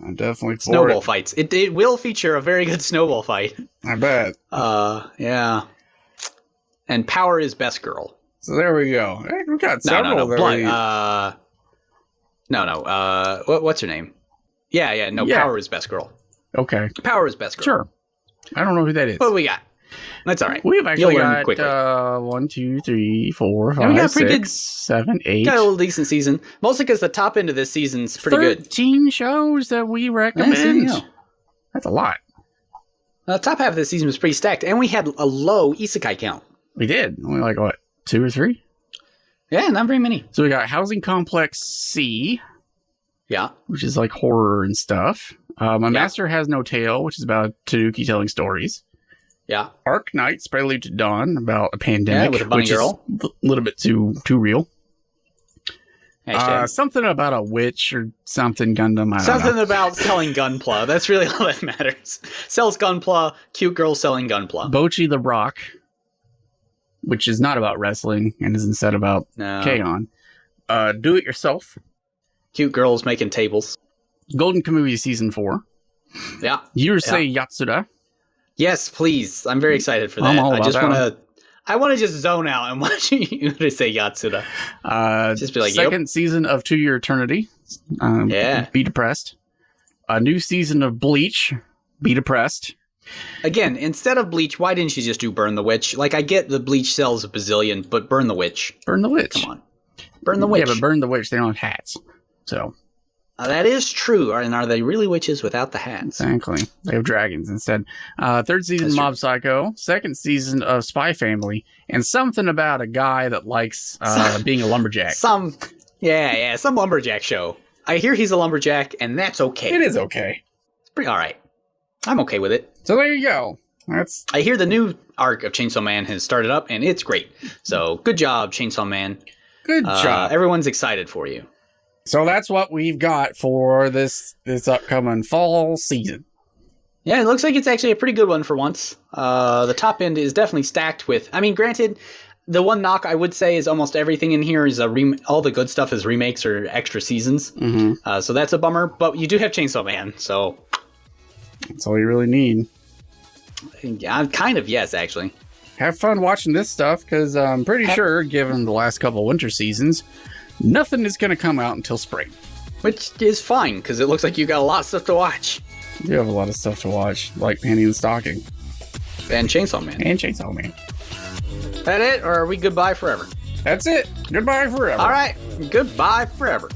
I'm definitely for snowball fights. It will feature a very good snowball fight. I bet. Yeah. And Power is best girl. So there we go. Hey, we got several. What's her name? Power is best girl. Okay. Power is best girl. Sure. I don't know who that is. What do we got? That's all right. We've actually got 1, 2, 3, 4, 5, 6, 7, 8. Got a little decent season. Mostly because the top end of this season's pretty 13 good. 13 shows that we recommend. That's a lot. The top half of the season was pretty stacked, and we had a low isekai count. We did. Only like, what, 2 or 3? Yeah, not very many. So we got Housing Complex C. Yeah. Which is like horror and stuff. My Master Has No Tail, which is about Tanuki telling stories. Yeah. Arc Knight's Prelude to Dawn, about a pandemic, with a bunny girl. Is a little bit too real. Something about a witch or something Gundam. Something about selling Gunpla. That's really all that matters. Sells Gunpla. Cute girl selling Gunpla. Bocchi the Rock, which is not about wrestling and is instead about K-On! Do It Yourself. Cute girls making tables. Golden Kamuy Season 4. Yeah. Yurusei Yatsuda. Yes, please. I'm very excited for that. I want to just zone out and watch Yurusei Yatsuda. Just be like, second season of To Your Eternity. Be depressed. A new season of Bleach. Be depressed. Again, instead of Bleach, why didn't you just do Burn the Witch? Like, I get the Bleach sells a bazillion, but Burn the Witch. Burn the Witch. Come on. Burn the Witch. Yeah, but Burn the Witch, they don't have hats. So... that is true. And are they really witches without the hats? Exactly. They have dragons insteed. Third season of Mob Psycho. Second season of Spy Family. And something about a guy that likes being a lumberjack. Some lumberjack show. I hear he's a lumberjack, and that's okay. It is okay. It's pretty all right. I'm okay with it. So there you go. I hear the new arc of Chainsaw Man has started up, and it's great. So good job, Chainsaw Man. Good job. Everyone's excited for you. So that's what we've got for this upcoming fall season. Yeah, it looks like it's actually a pretty good one for once. The top end is definitely stacked with... I mean, granted, the one knock I would say is almost everything in here is all the good stuff is remakes or extra seasons. Mm-hmm. So that's a bummer, but you do have Chainsaw Man, so... That's all you really need. Kind of, yes, actually. Have fun watching this stuff, because I'm pretty sure, given the last couple winter seasons, nothing is going to come out until spring. Which is fine, because it looks like you got a lot of stuff to watch. You have a lot of stuff to watch, like Panty and Stocking. And Chainsaw Man. That it, or are we goodbye forever? That's it. Goodbye forever. All right, goodbye forever.